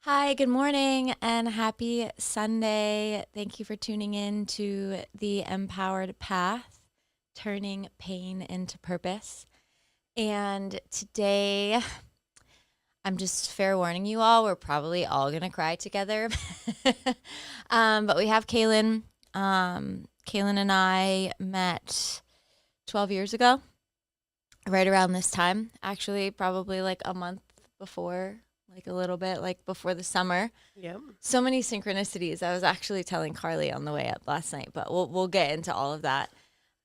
Hi, good morning, and happy Sunday. Thank you for tuning in to the Empowered Path, turning pain into purpose. And today, I'm just fair warning you all, we're probably all going to cry together. But we have Kaylin. Kaylin and I met 12 years ago, right around this time, actually, probably like a month before, like a little bit, like before the summer. Yep. So many synchronicities. I was actually telling Carly on the way up last night, but we'll get into all of that.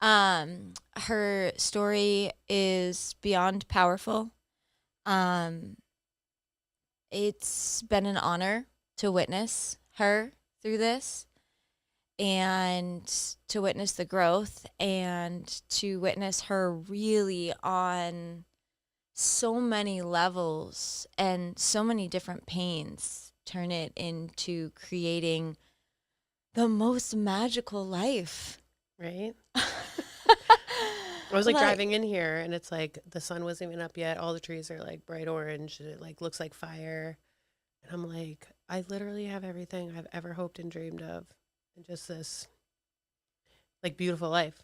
Her story is beyond powerful. Um, it's been an honor to witness her through this and to witness the growth and to witness her really on so many levels and so many different pains turn it into creating the most magical life. Right. I was like driving in here and it's like the sun wasn't even up yet. All the trees are like bright orange and it like looks like fire. And I'm like, I literally have everything I've ever hoped and dreamed of. And just this like beautiful life.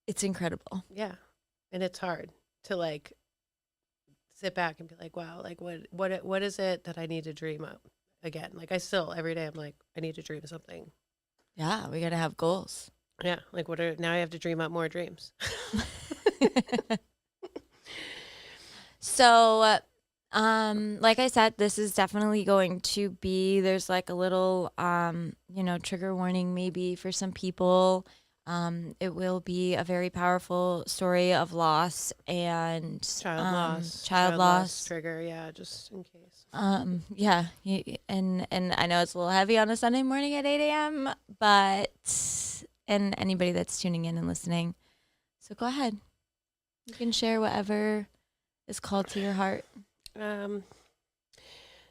It's incredible. Yeah. And it's hard to like sit back and be like, wow, like what is it that I need to dream of again? Like I still every day I'm like, I need to dream something. Yeah, we got to have goals. Yeah. Like what are now I have to dream up more dreams. So, like I said, this is definitely going to be, there's like a little, trigger warning maybe for some people. It will be a very powerful story of loss and child Child loss loss. trigger. Yeah, just in case. Yeah, and I know it's a little heavy on a Sunday morning at 8 a.m., but, and anybody that's tuning in and listening. So go ahead. You can share whatever is called to your heart. Um,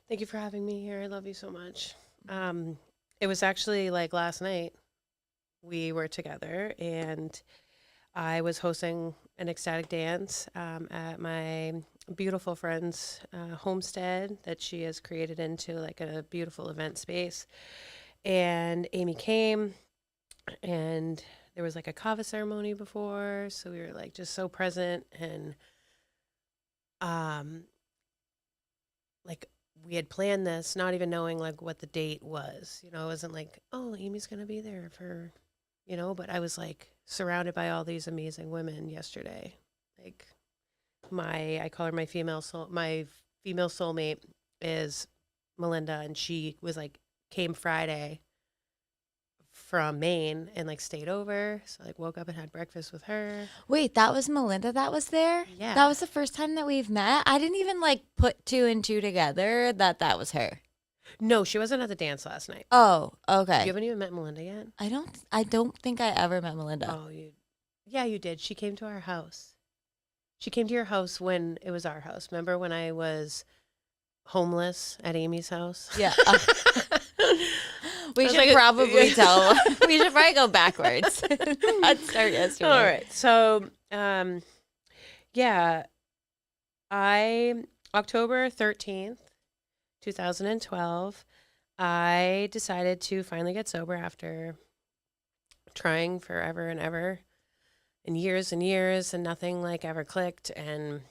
Thank you for having me here. I love you so much. It was actually like last night we were together and I was hosting an ecstatic dance at my beautiful friend's homestead that she has created into like a beautiful event space. And Amy came and there was like a kava ceremony before. So we were like just so present and um, like we had planned this not even knowing like what the date was. It wasn't like, oh, Amy's going to be there for, but I was like surrounded by all these amazing women yesterday. Like I call her my female soulmate is Melinda, and she was like came Friday from Maine and like stayed over. So like woke up and had breakfast with her. Wait, that was Melinda that was there? That Yeah. was the first time that we've met? I didn't even like put two and two together that that was her. No, she wasn't at the dance last night. Oh, You okay. haven't even met Melinda yet? I don't think I ever met Melinda. Oh, yeah, you did. She came to our house. She came to your house when it was our house. Remember when I was homeless at Amy's house? Yeah. I We was should like, probably tell. We should probably go backwards. Let's start yesterday. All right. So, yeah, I October 13th, 2012, I decided to finally get sober after trying forever and ever and years and nothing like ever clicked. And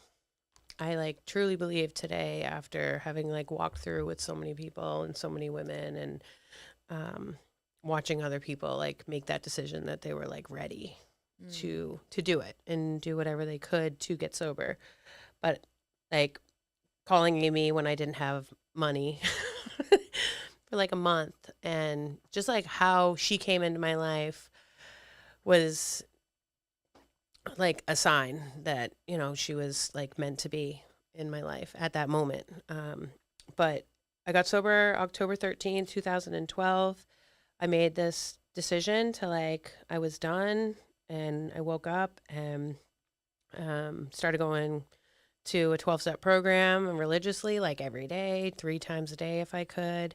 I like truly believe today after having like walked through with so many people and so many women and um, watching other people like make that decision that they were like ready to do it and do whatever they could to get sober. But like calling Amy when I didn't have money for like a month and just like how she came into my life was like a sign that, she was like meant to be in my life at that moment. But I got sober October 13th, 2012. I made this decision to like, I was done and I woke up and started going to a 12-step program and religiously, like every day, 3 times a day if I could.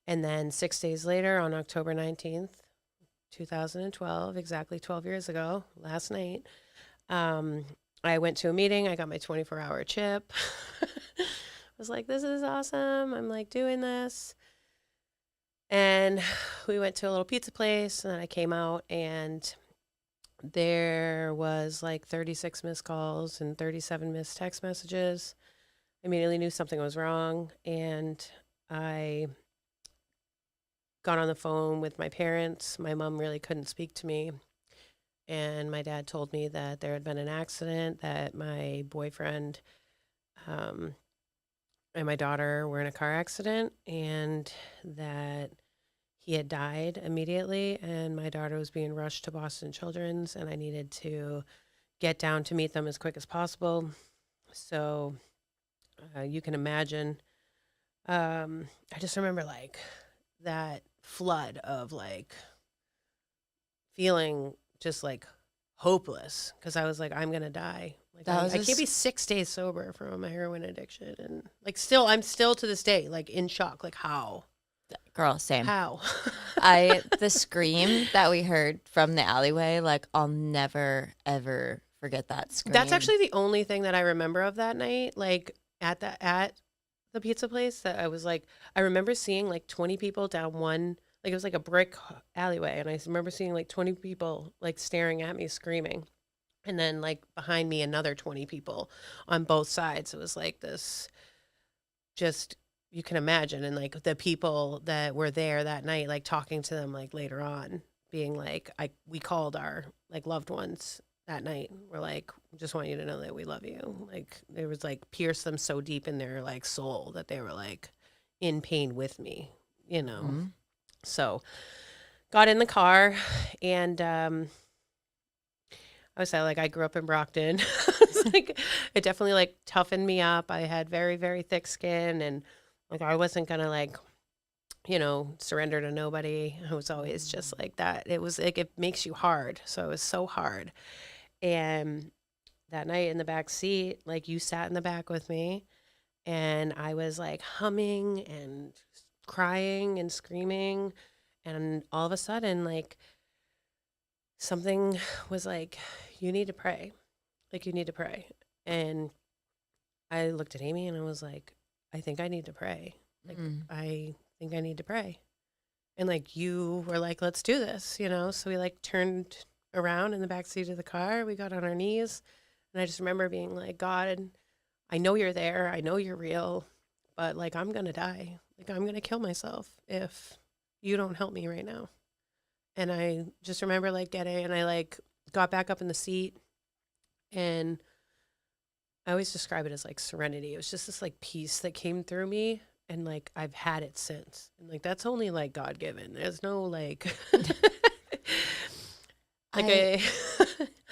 And then 6 days later on October 19th, 2012, exactly 12 years ago, last night, um, I went to a meeting. I got my 24-hour chip, was like, this is awesome. I'm like doing this. And we went to a little pizza place, and then I came out, and there was like 36 missed calls and 37 missed text messages. I immediately knew something was wrong, and I got on the phone with my parents. My mom really couldn't speak to me, and my dad told me that there had been an accident, that my boyfriend um, and my daughter were in a car accident, and that he had died immediately, and my daughter was being rushed to Boston Children's, and I needed to get down to meet them as quick as possible. So you can imagine. I just remember like that flood of like feeling just like hopeless, because I was like, I'm gonna die. Like That was I can't be 6 days sober from a heroin addiction, and like I'm still to this day like in shock. Like girl, same. how? The scream that we heard from the alleyway, like I'll never ever forget that scream. That's actually the only thing that I remember of that night. Like at the pizza place, that I was like, I remember seeing like 20 people down one, like it was like a brick alleyway, and I remember seeing like 20 people like staring at me screaming, and then like behind me another 20 people on both sides. It was like this, just, you can imagine, and like the people that were there that night, like talking to them like later on, being like, we called our like loved ones that night. We're like, just want you to know that we love you. Like it was like pierced them so deep in their like soul that they were like in pain with me, you know. Mhm. So got in the car, and I was like, I grew up in Brockton. It's like it definitely like toughened me up. I had very, very thick skin, and like I wasn't gonna like, surrender to nobody. I was always just like that. It was like it makes you hard. So it was so hard. And that night in the back seat, like you sat in the back with me, and I was like humming and crying and screaming, and all of a sudden like something was like, you need to pray. Like you need to pray. And I looked at Amy, and I was like, I think I need to pray. Like I think I need to pray. And like you were like, let's do this, So we like turned around in the back seat of the car. We got on our knees, and I just remember being like, God, I know you're there. I know you're real, but like I'm gonna die. Like I'm gonna kill myself if you don't help me right now. And I just remember like and I like got back up in the seat, and I always describe it as like serenity. It was just this like peace that came through me, and like I've had it since. And like that's only like God given. There's no like like I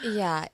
yeah,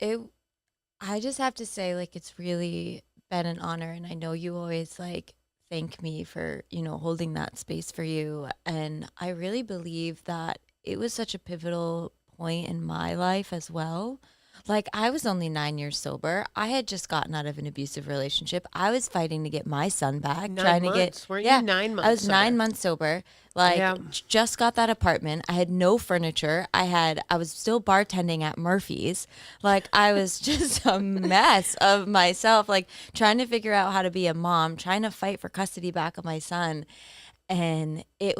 I just have to say, like, it's really been an honor, and I know you always like thank me for, holding that space for you. And I really believe that it was such a pivotal point in my life as well. Like, I was only 9 years sober. I had just gotten out of an abusive relationship. I was fighting to get my son back, 9 months. Weren't you yeah, 9 months I was sober? 9 months sober. Like, Yeah. just got that apartment. I had no furniture. I was still bartending at Murphy's. Like, I was just a mess of myself, like trying to figure out how to be a mom, trying to fight for custody back of my son. And it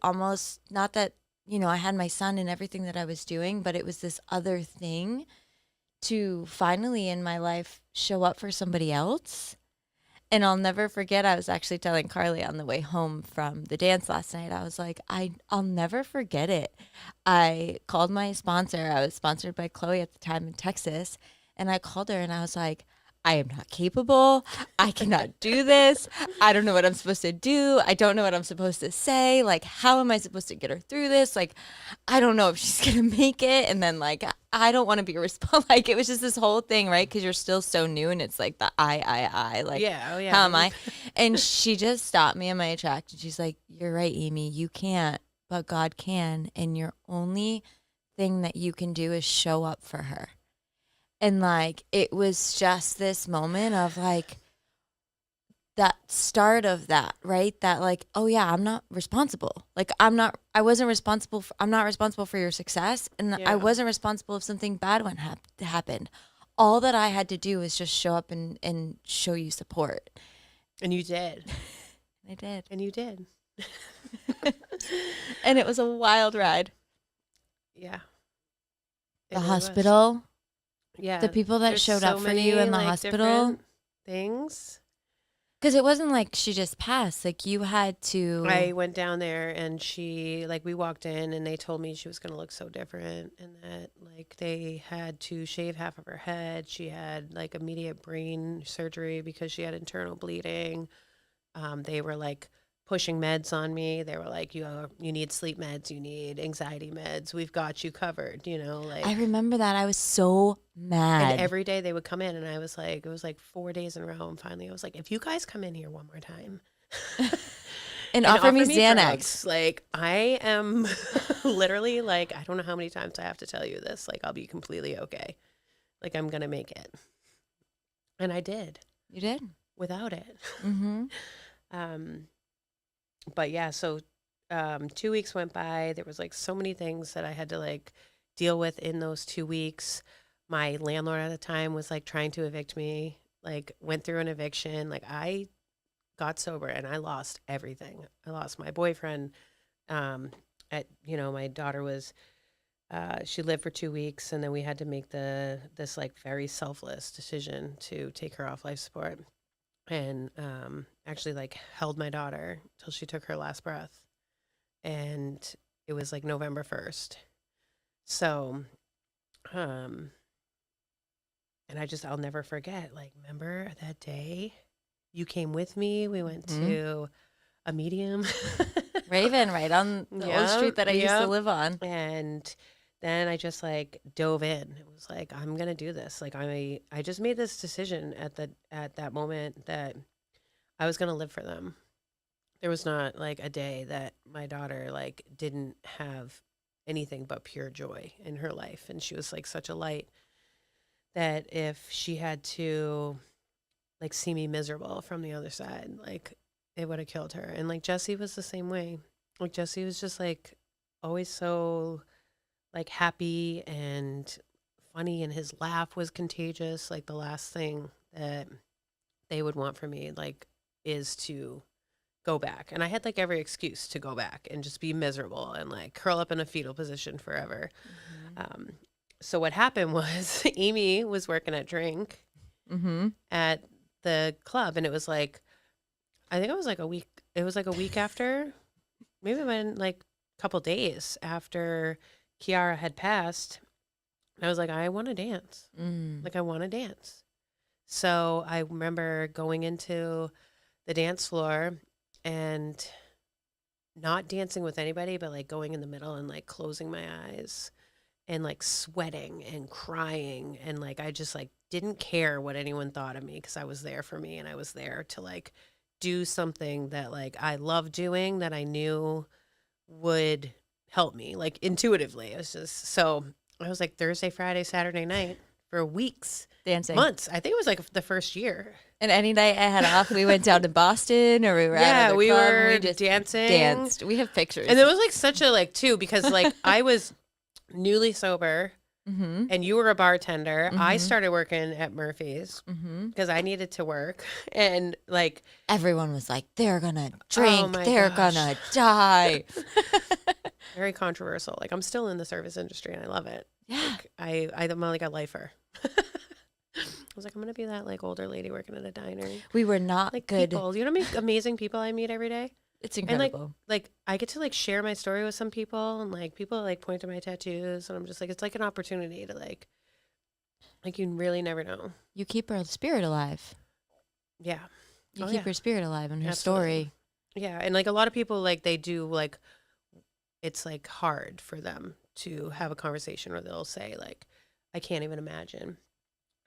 almost, not that, I had my son and everything that I was doing, but it was this other thing to finally in my life show up for somebody else. And I'll never forget, I was actually telling Carly on the way home from the dance last night, I was like, I'll never forget it. I called my sponsor. I was sponsored by Chloe at the time in Texas. And I called her and I was like, I am not capable. I cannot do this. I don't know what I'm supposed to do. I don't know what I'm supposed to say. Like, how am I supposed to get her through this? Like, I don't know if she's going to make it. And then, like, I don't want to be responsible. Like, it was just this whole thing, right? Because you're still so new, and it's like the I. Like, Yeah. Oh, yeah. how am I? And she just stopped me in my tracks. And she's like, you're right, Amy. You can't, but God can. And your only thing that you can do is show up for her. And like, it was just this moment of like, that start of that, right? That like, oh yeah, I'm not responsible. Like I'm not responsible for your success. And Yeah. I wasn't responsible if something bad happened. All that I had to do was just show up and show you support. And you did. I did. And you did. And it was a wild ride. Yeah. It The really was. hospital, Yeah. the people that There's showed so up for many you in the like hospital. different things. Because it wasn't like she just passed. Like you had I to. went down there and she like we walked in and they told me she was going to look so different and that like they had to shave half of her head. She had like immediate brain surgery because she had internal bleeding. They were like pushing meds on me. They were like, you need sleep meds, you need anxiety meds. We've got you covered, like. I remember that. I was so And mad. every day they would come in, and I was like, it was like 4 days in a row. And finally, I was like, if you guys come in here one more time And and offer me Xanax. drugs, like I am literally like, I don't know how many times I have to tell you this. Like, I'll be completely okay. Like, I'm gonna make it, and I did You did. without it. Mm-hmm. But yeah, so 2 weeks went by. There was like so many things that I had to like deal with in those 2 weeks. My landlord at the time was like trying to evict me, like went through an eviction. Like I got sober and I lost everything. I lost my boyfriend. My daughter was she lived for 2 weeks and then we had to make this like very selfless decision to take her off life support and actually like held my daughter till she took her last breath. And it was like November 1st. So, um, and I'll never forget, like, remember that day you came with me? We went to a medium. Raven, right on the old street that I used to live on. And then I just like dove in. It was like, I'm gonna do this. Like I just made this decision at that moment that I was gonna live for them. There was not like a day that my daughter like didn't have anything but pure joy in her life, and she was like such a light that if she had to like see me miserable from the other side, like it would have killed her. And like Jesse was the same way. Like Jesse was just like always so like happy and funny, and his laugh was contagious. Like the last thing that they would want from me like is to go back. And I had like every excuse to go back and just be miserable and like curl up in a fetal position forever. So what happened was Amy was working at Drink at the club, and it was like, I think it was like a week. It was like a week after, maybe when like a couple days after Kiara had passed. I was like, I want to dance. Like I want to dance. So I remember going into the dance floor and not dancing with anybody, but like going in the middle and like closing my eyes and like sweating and crying. And like, I just like didn't care what anyone thought of me because I was there for me and I was there to like do something that like I love doing that I knew would help me like intuitively. It was just so I was like Thursday, Friday, Saturday night for weeks, dancing. months. I think it was like the first year. And any night I had off, we went down to Boston or we were at another we club were and we just dancing. danced. We have pictures. And it was like such a like too because like I was newly sober and you were a bartender. I started working at Murphy's because I needed to work. And like everyone was like, they're gonna drink, my they're gosh. gonna die. Very controversial. Like I'm still in the service industry and I love it. Yeah. Like, I'm like a lifer. I was like, I'm gonna be that like older lady working at a diner. We were not Like good. people, you know how many amazing people I meet every day? It's And incredible. like I get to like share my story with some people, and like people like point to my tattoos, and I'm just like, it's like an opportunity to like you really never know. You keep her spirit alive. Yeah. You Oh, keep yeah. her spirit alive in her Absolutely. story. Yeah, and like a lot of people like they do like it's like hard for them to have a conversation where they'll say like, I can't even imagine.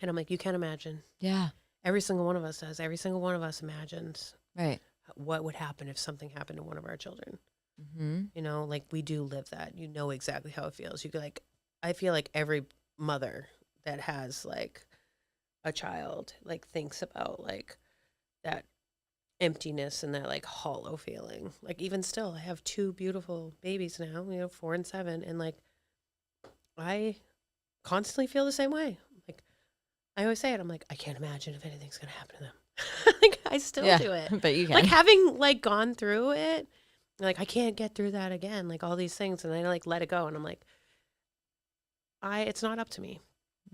And I'm like, you can't imagine. Yeah. Every single one of us does. Every single one of us imagines Right. what would happen if something happened to one of our children. Mm-hmm. You know, like we do live that. You know exactly how it feels. You could like, I feel like every mother that has like a child like thinks about like that emptiness and that like hollow feeling. Like even still, I have two beautiful babies now, 4 and 7, and like I constantly feel the same way. Like I always say it, I'm like, I can't imagine if anything's gonna happen to them. Like I still Yeah, do it. but you Like can. having like gone through it, like I can't get through that again. Like all these things, and I like let it go, and I'm like, it's not up to me.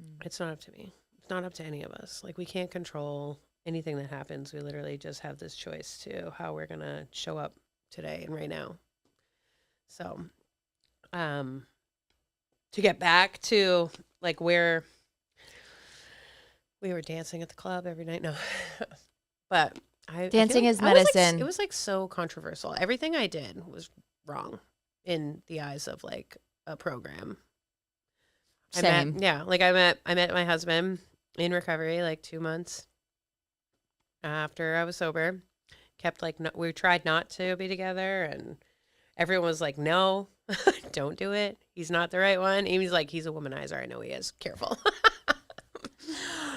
Mm. It's not up to me. It's not up to any of us. Like we can't control anything that happens. We literally just have this choice to how we're gonna show up today and right now. So, um, to get back to like where we were dancing at the club every night. No, but I feel Dancing like is I was like it medicine. was like so controversial. Everything I did was wrong in the eyes of like a program. Same. I met my husband in recovery like 2 months after I was sober. Kept like no, we tried not to be together, and everyone was like, "No, don't do it. He's not the right one." Amy's like, "He's a womanizer. I know he is. Careful."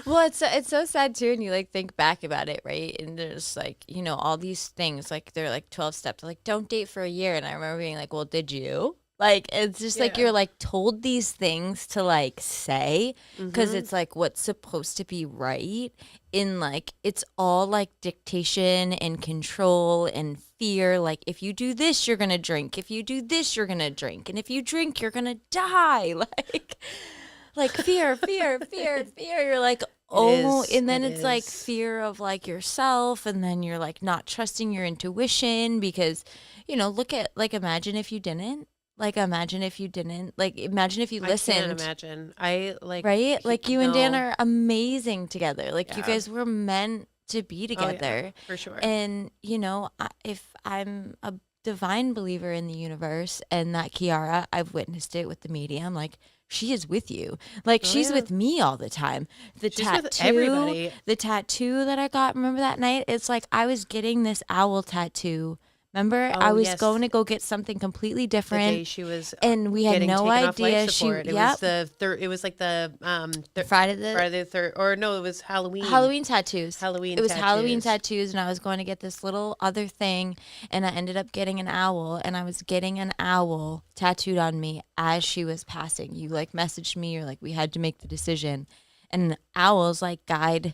Well, it's so sad too, and you like think back about it, right? And there's like all these things, like they're like 12 steps, like don't date for a year. And I remember being like, well, did you? Like it's just like Yeah. you're like told these things to like say, because Mhm. it's like what's supposed to be right. In like it's all like dictation and control and fear. Like if you do this, you're gonna drink. If you do this, you're gonna drink. And if you drink, you're gonna die. Like fear, fear, fear, fear. You're like, It oh, is. and then It it's like is. fear of like yourself, and then you're like not trusting your intuition because, look at like imagine if you didn't. Like imagine if you didn't. Like imagine if you I can't listened, imagine. I like right? Like you and Dan no. are amazing together. Like you Yeah. guys were meant to be Oh yeah, together. for sure. And, if I'm a divine believer in the universe and that Kiara, I've witnessed it with the medium, like she is with you. Like Oh she's yeah. with me all the time. The She's with tattoo, everybody. the tattoo that I got, remember that night? It's like I was getting this owl tattoo. Remember, I Oh was yes, going to go get something completely the day different she was and we had getting no taken off life idea she, support. It was yep, the third. It was like the Friday the Friday the third, or no, it was Halloween. Halloween tattoos. Halloween It was Halloween tattoos. tattoos, and I was going to get this little other thing, and I ended up getting an owl, and I was getting an owl tattooed on me as she was passing. You like messaged me, you're like, we had to make the decision, and owls like guide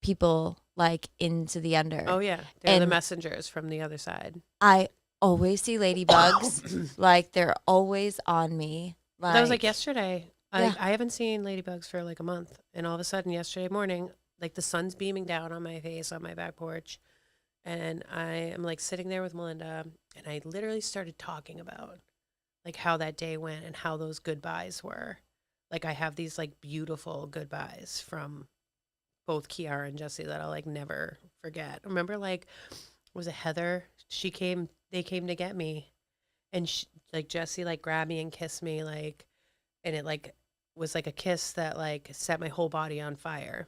people like into the under, Oh yeah, they're the and messengers from the other side. I always see ladybugs, like they're always on me, That was like like yesterday. yeah. I haven't seen ladybugs for like a month, and all of a sudden yesterday morning, like the sun's beaming down on my face on my back porch, and I am like sitting there with Melinda, and I literally started talking about like how that day went and how those goodbyes were. Like I have these like beautiful goodbyes from both Kiara and Jesse that I'll like never forget. Remember, like, was it Heather? They came to get me, and like Jesse like grabbed me and kissed me, like, and it like was like a kiss that like set my whole body on fire.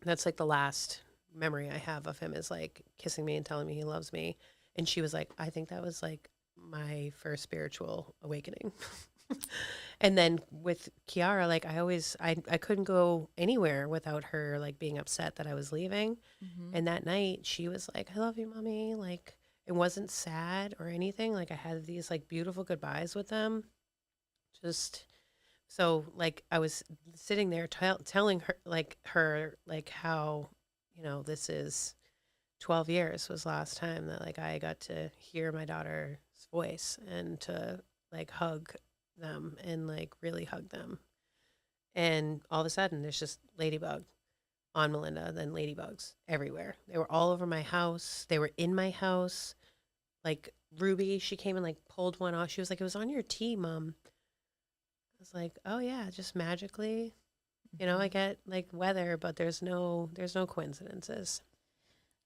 That's like the last memory I have of him is like kissing me and telling me he loves me. And she was like, I think that was like my first spiritual awakening. And then with Kiara, like I couldn't go anywhere without her like being upset that I was leaving. Mhm. And that night she was like, I love you, mommy. Like it wasn't sad or anything. Like I had these like beautiful goodbyes with them. Just so like I was sitting there telling her like how, this is 12 years was last time that like I got to hear my daughter's voice and to like hug them and like really hug them. And all of a sudden there's just ladybug on Melinda, then ladybugs everywhere. They were all over my house. They were in my house. Like Ruby, she came and like pulled one off. She was like, "It was on your tea, Mom." I was like, "Oh yeah, just magically." I Mhm. get like weather, but there's no coincidences.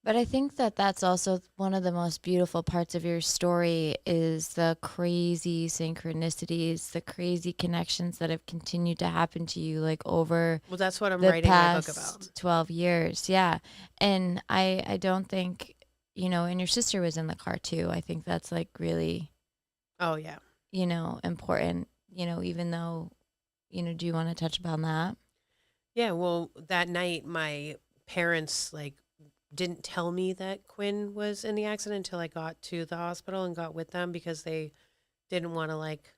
But I think that that's also one of the most beautiful parts of your story is the crazy synchronicities, the crazy connections that have continued to happen to you like over Well, that's what I'm the writing my book about. past 12 years. Yeah. And I don't think, and your sister was in the car too. I think that's like really, Oh yeah. important, even though, do you want to touch upon that? Yeah, well, that night my parents like didn't tell me that Quinn was in the accident until I got to the hospital and got with them because they didn't want to like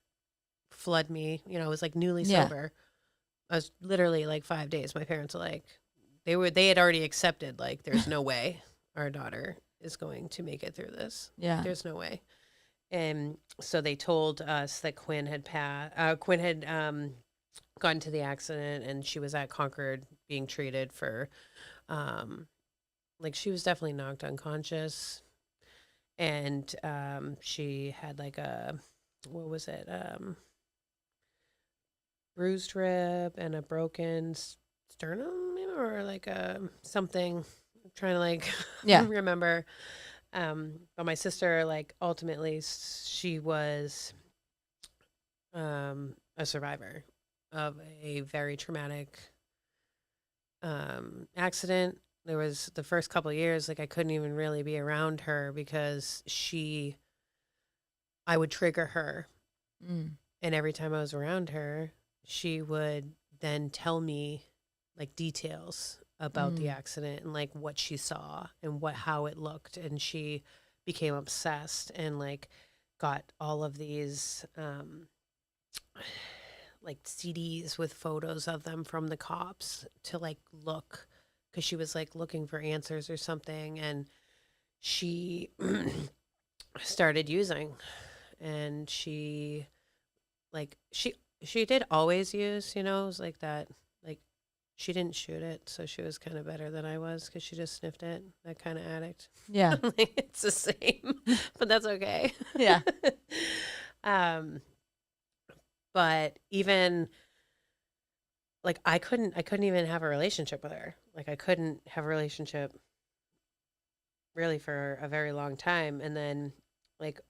flood me. I was like newly Yeah. sober. I was literally like 5 days. My parents were like, they had already accepted, like, there's no way our daughter is going to make it through this. Yeah. There's no way. And so they told us that Quinn had gotten to the accident, and she was at Concord being treated for, like, she was definitely knocked unconscious, and she had like a, what was it, bruised rib and a broken sternum, or like a something. I'm trying to like Yeah. remember. But my sister, like, ultimately, she was a survivor of a very traumatic accident. There was the first couple of years, like, I couldn't even really be around her because I would trigger her. Mm. And every time I was around her, she would then tell me, like, details about the accident and, like, what she saw and how it looked. And she became obsessed and, like, got all of these like CDs with photos of them from the cops to, like, look, because she was, like, looking for answers or something. And she started using, and she, like, she did always use, it was like that, like, she didn't shoot it, so she was kind of better than I was because she just sniffed it, that kind of addict. Yeah. Like, it's the same, but that's okay. Yeah. But even, like, I couldn't even have a relationship with her. Like, I couldn't have a relationship really for a very long time. And then, like,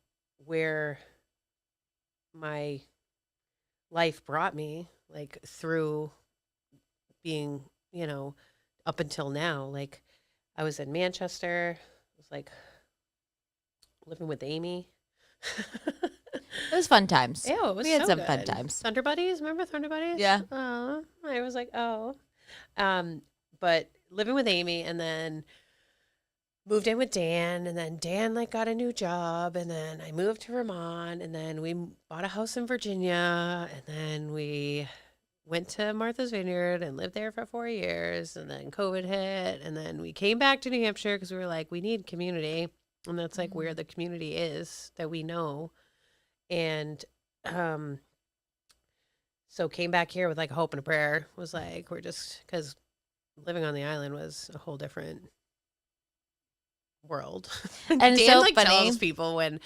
where my life brought me, like, through being, up until now, like, I was in Manchester. I was, like, living with Amy. It was fun times. Yeah, it was We had so some good. fun times. Thunder Buddies, remember Thunder Buddies? Yeah. Oh, I was like, oh. But living with Amy, and then moved in with Dan, and then Dan, like, got a new job, and then I moved to Vermont, and then we bought a house in Virginia, and then we went to Martha's Vineyard and lived there for 4 years, and then COVID hit, and then we came back to New Hampshire because we were like, we need community, and that's, like, where the community is that we know. And so came back here with, like, a hope and a prayer. Was like, we're just, because living on the island was a whole different world. And Dan, it's so like, funny. tells people when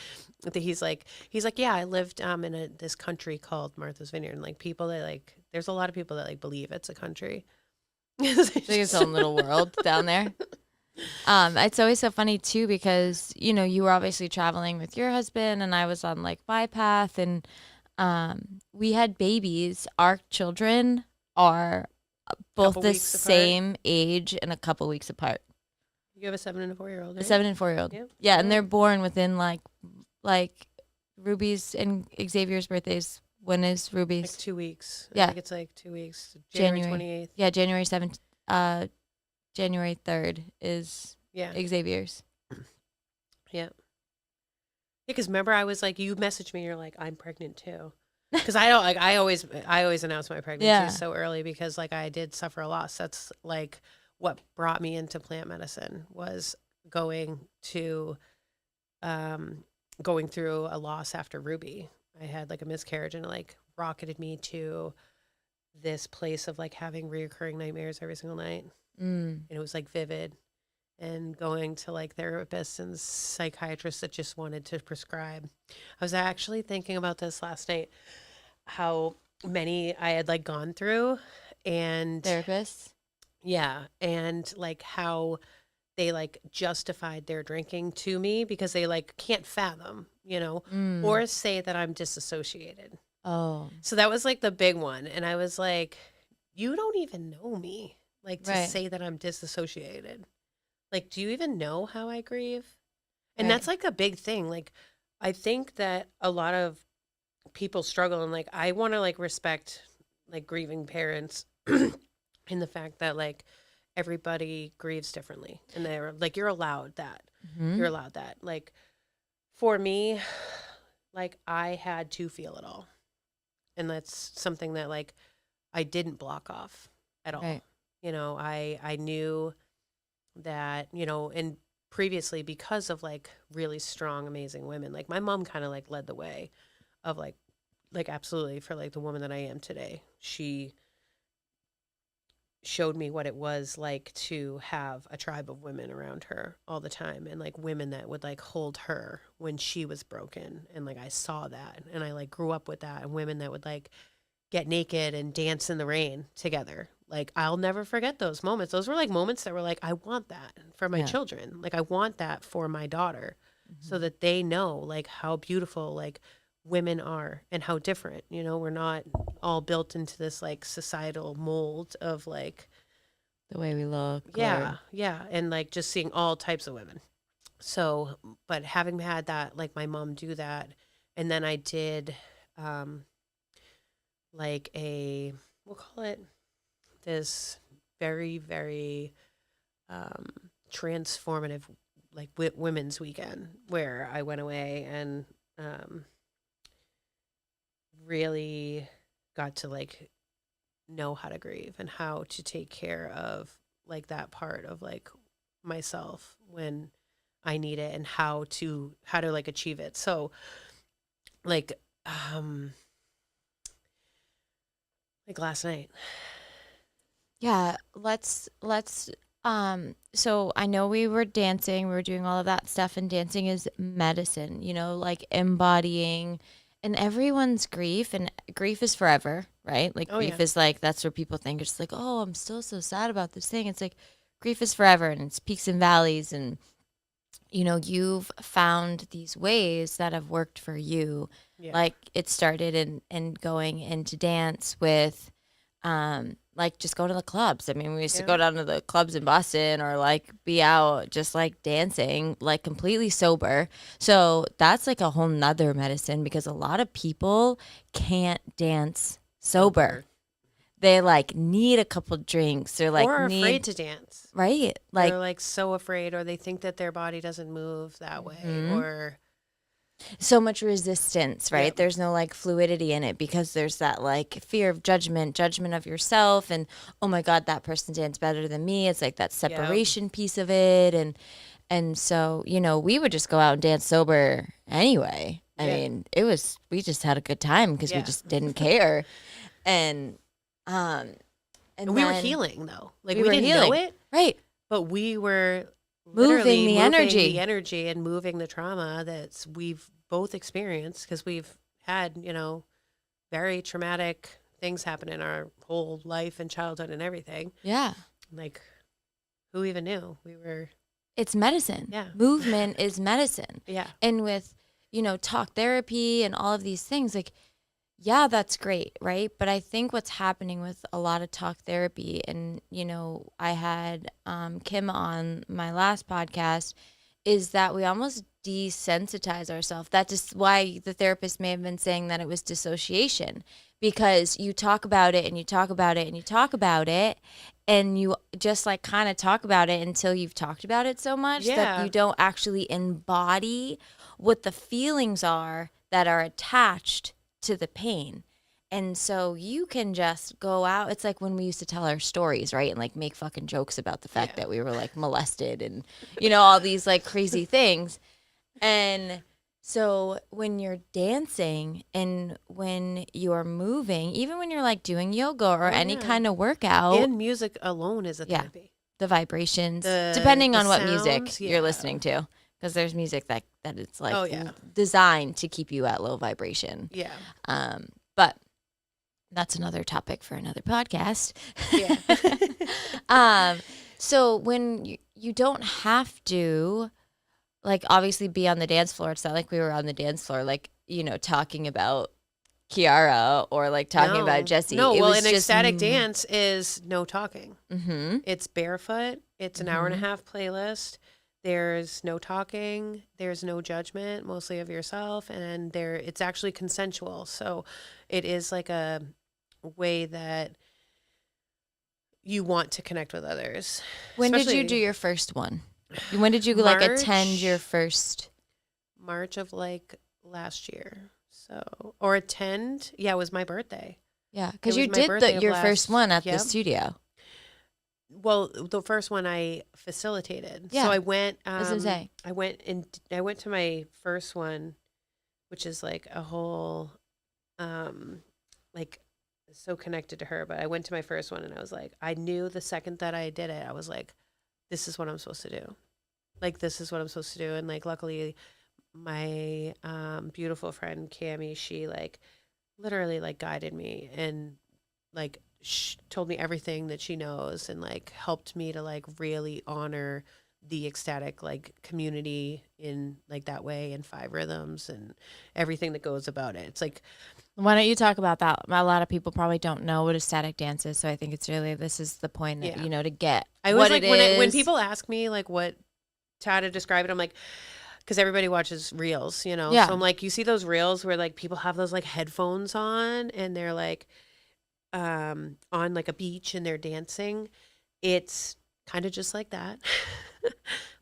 he's like, yeah, I lived in this country called Martha's Vineyard, and, like, people that, like, there's a lot of people that, like, believe it's a country. It's like its own little world down there. It's always so funny too because you were obviously traveling with your husband and I was on, like, my path, and we had babies. Our children are both Couple the weeks apart. same age and a couple weeks apart. You have a 7 and a 4-year-old, A right? 7 and 4-year-old. Yep. Yeah, and they're born within like Ruby's and Xavier's birthdays. When is Like Ruby's? 2 weeks. Yeah. I think it's like 2 weeks. January January. 28th. Yeah, January 7th. January 3rd is Yeah. Xavier's. Yeah. Because remember, I was like, you messaged me, you're like, I'm pregnant too. Because I don't, like, I always announce my pregnancy Yeah. so early because, like, I did suffer a loss. That's, like, what brought me into plant medicine, was going through a loss after Ruby. I had, like, a miscarriage, and it, like, rocketed me to this place of, like, having reoccurring nightmares every single night. Mm. And it was, like, vivid, and going to, like, therapists and psychiatrists that just wanted to prescribe. I was actually thinking about this last night, how many I had, like, gone through, and Therapists. yeah, and, like, how they, like, justified their drinking to me because they, like, can't fathom, Mm. or say that I'm disassociated. Oh. So that was, like, the big one, and I was like, you don't even know me, like, to Right. say that I'm disassociated. Like, do you even know how I grieve? And Right. that's, like, a big thing. Like, I think that a lot of people struggle, and, like, I want to, like, respect, like, grieving parents in the fact that, like, everybody grieves differently, and they're like, you're allowed that. Mhm. You're allowed that. Like, for me, like, I had to feel it all. And that's something that, like, I didn't block off at all. Right. I knew that, and previously, because of like really strong, amazing women, like my mom kind of like led the way of like absolutely for like the woman that I am today. She showed me what it was like to have a tribe of women around her all the time, and like women that would like hold her when she was broken. And like I saw that, and I like grew up with that, and women that would like get naked and dance in the rain together. Like I'll never forget those moments. Those were like moments that were like, I want that for my Yeah. children. Like I want that for my daughter, so Mhm. that they know like how beautiful like women are and how different. We're not all built into this like societal mold of like, The way we look, yeah, or yeah, and like just seeing all types of women. So, but having had that, like my mom do that, and then I did um like we'll call it this very, very um, transformative, like women's weekend, where I went away and um, really got to like know how to grieve and how to take care of like that part of like myself when I need it, and how to like achieve it. So like um like last night. yeah, so I know we were dancing, we were doing all of that stuff, and dancing is medicine, like embodying and everyone's grief, and grief is forever, right? Like Oh yeah. grief is like, that's where people think it's like, oh, I'm still so sad about this thing. It's like grief is forever, and it's peaks and valleys, and you've found these ways that have worked for you. Yeah. Like it started in going into dance with like just going to the clubs. I mean, we used to Yeah. go down to the clubs in Boston, or like be out just like dancing, like completely sober. So that's like a whole nother medicine, because a lot of people can't dance sober. They like need a couple drinks, or Or like are afraid need, to dance. right? Like, They're like so afraid, or they think that their body doesn't move that way, mhm. or So much resistance, right? yep, There's no like fluidity in it, because there's that like fear of judgment of yourself, and oh my god, that person danced better than me. It's like that yep, separation piece of it, and so, we would just go out and dance sober anyway. I yeah, mean, we just had a good time because we yeah. just didn't care. And um And and we were then healing though. Like we we were didn't know healing. it, Right. but we were Moving literally the moving the energy. energy and moving the trauma that we've both experienced, because we've had, very traumatic things happen in our whole life and childhood and everything. Yeah. Like who even knew? We were It's medicine. yeah. Movement is medicine. Yeah. And with, talk therapy and all of these things, like, yeah, that's great, right? But I think what's happening with a lot of talk therapy, and, I had Kim on my last podcast, is that we almost desensitize ourselves. That is why the therapist may have been saying that it was dissociation, because you talk about it and you talk about it and you talk about it, and you just like kind of talk about it until you've talked about it so much that Yeah. you don't actually embody what the feelings are that are attached to the pain. And so you can just go out. It's like when we used to tell our stories, right? And like make fucking jokes about the fact Yeah. that we were like molested and, all these like crazy things. And so when you're dancing and when you're moving, even when you're like doing yoga or Oh, any yeah. kind of workout, And music alone is a yeah, therapy. the vibrations, The depending the on what music sounds, you're yeah. listening to, because there's music that it's like Oh yeah. designed to keep you at low vibration. Yeah. But that's another topic for another podcast. Yeah. So when you don't have to, like, obviously be on the dance floor. It's not like we were on the dance floor, like, talking about Kiara or like talking about Jesse. No, It well, was an just ecstatic dance is no talking. Mm-hmm. It's barefoot. It's an hour and a half playlist. There's no talking. There's no judgment, mostly of yourself, and it's actually consensual. So it is like a way that you want to connect with others. When did you do Especially your first one? When did you like attend March. your first? March of like last year. So, or attend. Yeah, it was my birthday. Yeah, because It you was my did birthday of your first last- one at the yep. studio. Well, the first one I facilitated. Yeah. So I went was gonna say. I went to my first one, which is like a whole like so connected to her, but I went to my first one and I was like, I knew the second that I did it, I was like, this is what I'm supposed to do. Like this is what I'm supposed to do. And like luckily my beautiful friend Cami, she like literally like guided me and like told me everything that she knows and like helped me to like really honor the ecstatic like community in like that way and five rhythms and everything that goes about it. It's like, Why don't you talk about that? A lot of people probably don't know what ecstatic dance is, so I think it's really this is the point that Yeah. to get I what was like it when is. people ask me like what how to describe it, I'm like, because everybody watches reels, you know. Yeah. So I'm like, you see those reels where like people have those like headphones on and they're like on like a beach and they're dancing. It's kind of just like that.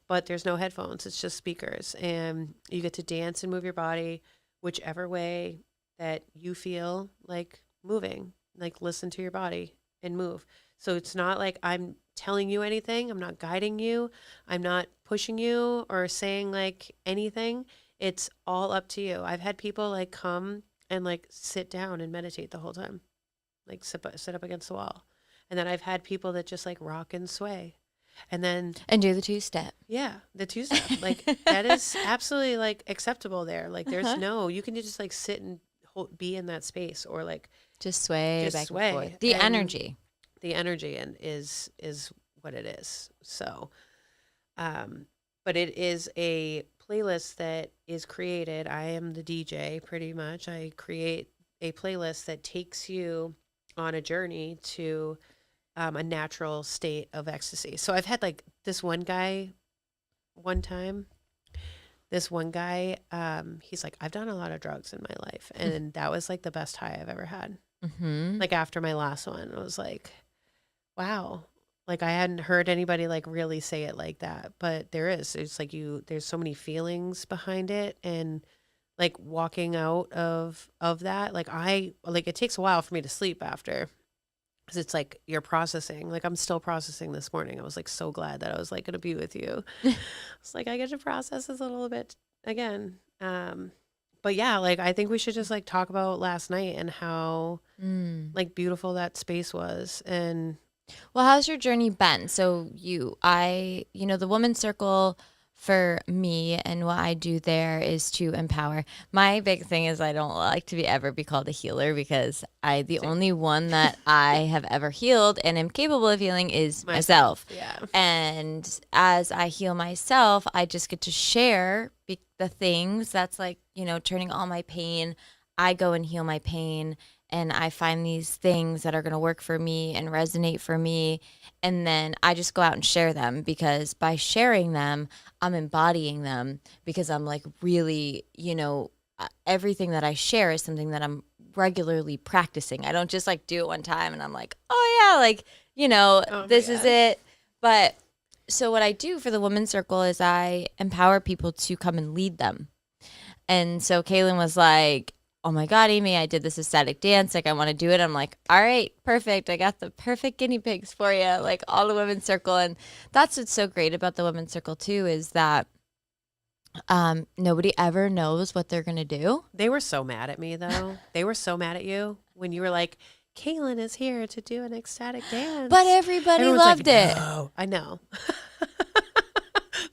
But there's no headphones. It's just speakers and you get to dance and move your body whichever way that you feel like moving. Like listen to your body and move. So it's not like I'm telling you anything. I'm not guiding you. I'm not pushing you or saying like anything. It's all up to you. I've had people like come and like sit down and meditate the whole time, like sit up against the wall. And then I've had people that just like rock and sway. And then, And do the two-step. yeah, the two step, like that is absolutely like acceptable there. Like there's no, you can just like sit and be in that space or like Just sway just back sway. and forth. The And energy. the energy and is what it is. So, but it is a playlist that is created. I am the DJ pretty much. I create a playlist that takes you on a journey to a natural state of ecstasy. So I've had like this one guy one time. This one guy, he's like, I've done a lot of drugs in my life, and that was like the best high I've ever had. Mm-hmm. Like after my last one, I was like, wow. Like I hadn't heard anybody like really say it like that, but there is. It's like there's so many feelings behind it, and like walking out of that, like it takes a while for me to sleep after, because it's like you're processing. Like I'm still processing this morning. I was like so glad that I was like gonna be with you. It's like I get to process this a little bit again. But yeah, like I think we should just like talk about last night and how like beautiful that space was. And Well, how's your journey been? So the Women's Circle for me and what I do there is to empower. My big thing is I don't like to be called a healer because the Same. only one that I have ever healed and am capable of healing is myself. Yeah. And as I heal myself, I just get to share the things that's like, turning all my pain. I go and heal my pain and I find these things that are going to work for me and resonate for me. And then I just go out and share them because by sharing them, I'm embodying them because I'm like really, everything that I share is something that I'm regularly practicing. I don't just like do it one time and I'm like, oh yeah, like, this is it. But so what I do for the Women's Circle is I empower people to come and lead them. And so Kaylin was like, oh my God, Amy, I did this ecstatic dance. Like, I want to do it. I'm like, all right, perfect. I got the perfect guinea pigs for you, like all the Women's Circle. And that's what's so great about the Women's Circle, too, is that nobody ever knows what they're going to do. They were so mad at me, though. They were so mad at you when you were like, Kaylin is here to do an ecstatic dance. But everybody Everyone's loved like, it. No. I know.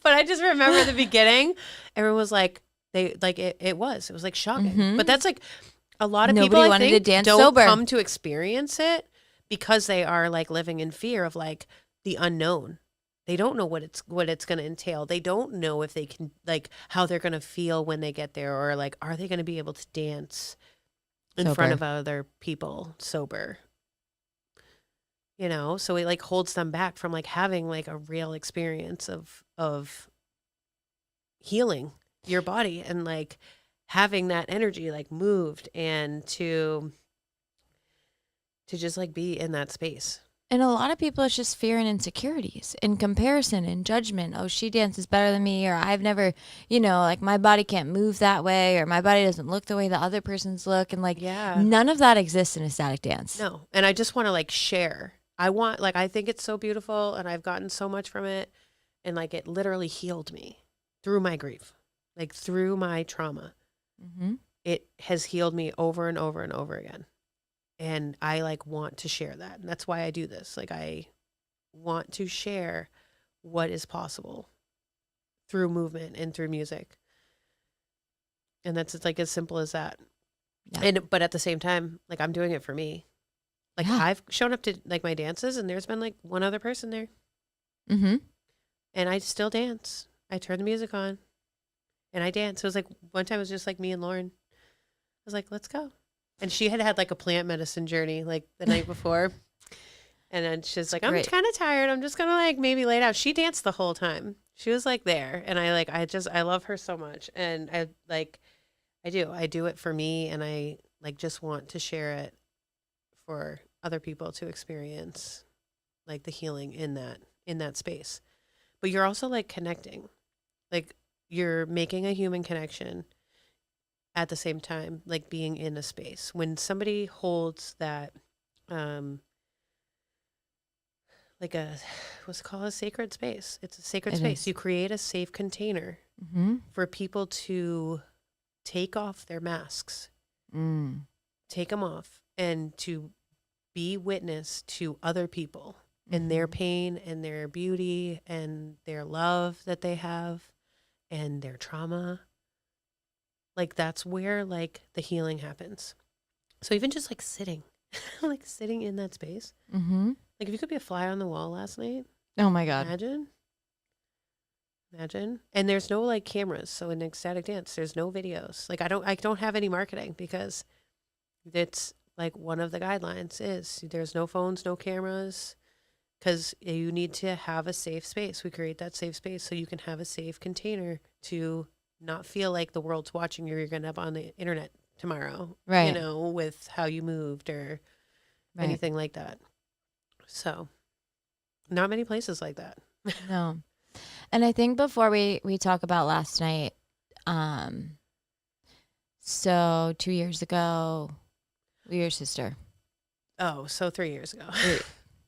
But I just remember at the beginning, everyone was like, it was like shocking. Mhm. But that's like a lot of Nobody people I wanted think to dance don't sober. come to experience it because they are like living in fear of like the unknown. They don't know what it's going to entail. They don't know if they can like how they're going to feel when they get there, or like are they going to be able to dance in front Sober. of other people sober. So it like holds them back from like having like a real experience of healing your body and like having that energy like moved and to just like be in that space. And a lot of people, it's just fear and insecurities and comparison and judgment. Oh, she dances better than me, or I've never, like my body can't move that way, or my body doesn't look the way the other person's look. And like, Yeah. none of that exists in ecstatic dance. No. And I just want to like share I think it's so beautiful and I've gotten so much from it. And like, it literally healed me through my grief, like through my trauma. Mm-hmm. It has healed me over and over and over again. And I like want to share that. And that's why I do this. Like, I want to share what is possible through movement and through music. And that's it's like as simple as that. Yeah. And but at the same time, like, I'm doing it for me. Like, Yeah. I've shown up to like my dances and there's been like one other person there Mm-hmm. and I still dance. I turn the music on and I dance. It was like one time it was just like me and Lauren. I was like, let's go. And she had had like a plant medicine journey like the night before. And then she's like, I'm great. kind of tired. I'm just going to like maybe lay down. She danced the whole time. She was like there. And I love her so much. And I do it for me. And I like just want to share it for other people to experience like the healing in that space. But you're also like connecting, like you're making a human connection at the same time, like being in a space. When somebody holds that, like what's it called, a sacred space. It's a sacred It space. is. You create a safe container Mm-hmm. for people to take off their masks, Mm. take them off, and to be witness to other people and their Mhm. pain and their beauty and their love that they have and their trauma. Like that's where like the healing happens. So even just like sitting, like sitting in that space. Mm-hmm. Like if you could be a fly on the wall last night, Oh my God. imagine. Imagine. And there's no like cameras. So in ecstatic dance, there's no videos. Like I don't have any marketing because it's like one of the guidelines is there's no phones, no cameras, because you need to have a safe space. We create that safe space so you can have a safe container to not feel like the world's watching you. You're going to up on the internet tomorrow, Right. with how you moved or Right. anything like that. So not many places like that. No. And I think before we talk about last night, so 2 years ago, your sister. Oh, so 3 years ago.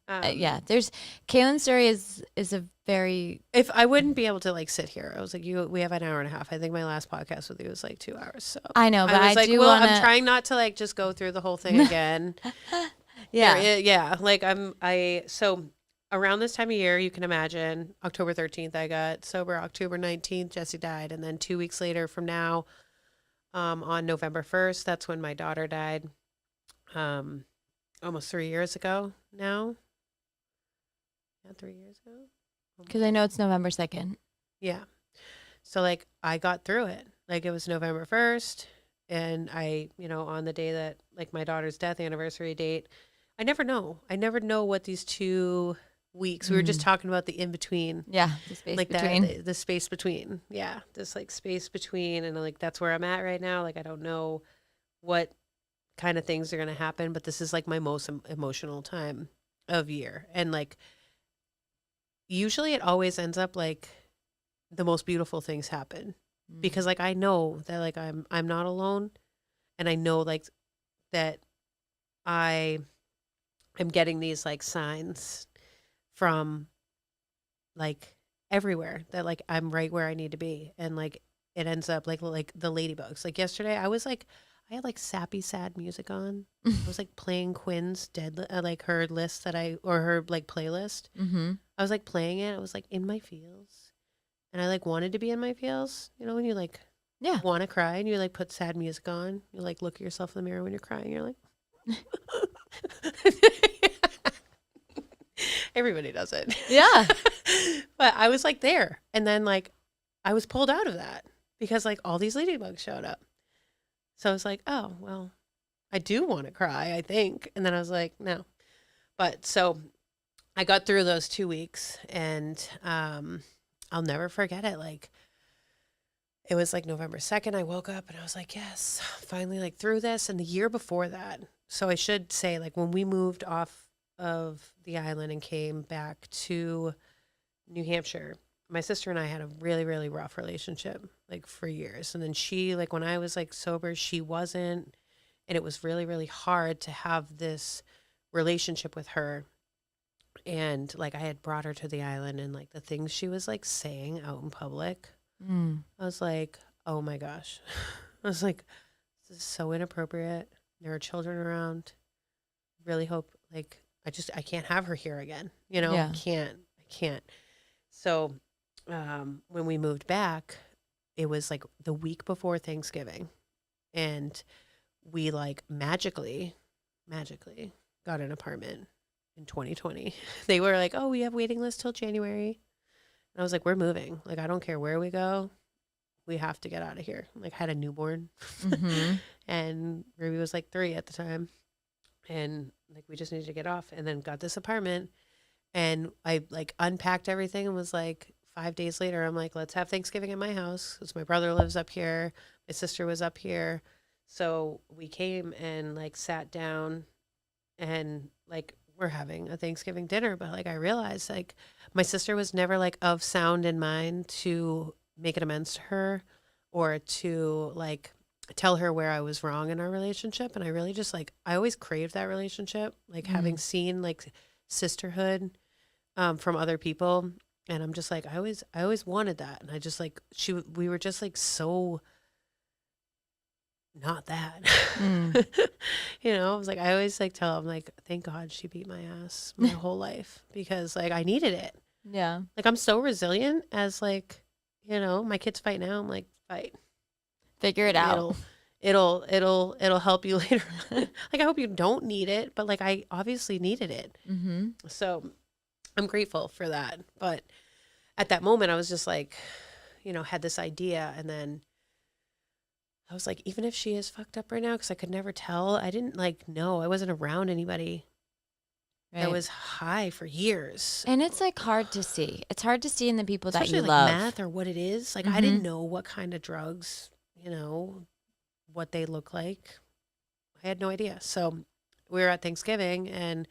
Yeah, there's Kaylin's story is a very If I wouldn't be able to like sit here, I was like, we have an hour and a half. I think my last podcast with you was like 2 hours. So I know, but I was I like, do well, want I'm trying not to like just go through the whole thing again. Yeah. Yeah. Like so around this time of year, you can imagine October 13th, I got sober. October 19th, Jesse died. And then 2 weeks later from now, on November 1st, that's when my daughter died. Almost 3 years ago now. Yeah, 3 years ago. Because I know it's November 2nd. Yeah. So like I got through it. Like it was November 1st and I, on the day that like my daughter's death anniversary date, I never know. I never know what these 2 weeks. We were just talking about the in between. Yeah, the space Like between. that the space between. Yeah, this like space between and like that's where I'm at right now. Like I don't know what kind of things are going to happen, but this is like my most emotional time of year. And like usually it always ends up like the most beautiful things happen because like I know that like I'm not alone and I know like that I am getting these like signs from like everywhere that like I'm right where I need to be and like it ends up like the ladybugs. Like yesterday I had like sappy sad music on. I was like playing Quinn's like her list or her like playlist. Mm-hmm. I was like playing it. I was like in my feels. And I like wanted to be in my feels. When you like Yeah. want to cry and you like put sad music on. You like look at yourself in the mirror when you're crying. You're like everybody does it. Yeah. But I was like there. And then like I was pulled out of that because like all these ladybugs showed up. So I was like, oh, well, I do want to cry, I think. And then I was like, no. But so I got through those 2 weeks and I'll never forget it. Like it was like November 2nd. I woke up and I was like, yes, finally like through this. And the year before that. So I should say like when we moved off of the island and came back to New Hampshire, my sister and I had a really, really rough relationship like for years. And then she, like when I was like sober, she wasn't. And it was really, really hard to have this relationship with her And like I had brought her to the island, and like the things she was like saying out in public, Mm. I was like, oh my gosh. I was like, this is so inappropriate. There are children around. Really hope like I can't have her here again. You know, Yeah. I can't. So when we moved back, it was like the week before Thanksgiving, and we like magically got an apartment in 2020. They were like, "Oh, we have waiting list till January." And I was like, "We're moving. Like I don't care where we go. We have to get out of here." Like I had a newborn. Mm-hmm. And Ruby was like 3 at the time, and like we just needed to get off, and then got this apartment, and I like unpacked everything and was like 5 days later, I'm like, let's have Thanksgiving at my house because my brother lives up here, my sister was up here. So we came and like sat down, and like we're having a Thanksgiving dinner. But like I realized like my sister was never like of sound in mind to make an amends to her, or to like tell her where I was wrong in our relationship. And I really just like I always craved that relationship, like having Mm. seen like sisterhood from other people. And I'm just like I always wanted that. And I just like we were just like so not that. Mm. I was like, I always like tell him like, thank God she beat my ass my whole life, because like I needed it. Yeah. Like I'm so resilient as like, my kids fight now. I'm like, fight. Figure it out. It'll help you later. Like I hope you don't need it, but like I obviously needed it. Mm-hmm. So I'm grateful for that. But at that moment I was just like, had this idea, and then I was like, even if she is fucked up right now, because I could never tell. I didn't like know. I wasn't around anybody that Right. was high for years, And it's like hard to see. It's hard to see in the people that especially you like love. meth or what it is. Like I Mm-hmm. didn't know what kind of drugs, what they look like. I had no idea. So we were at Thanksgiving, and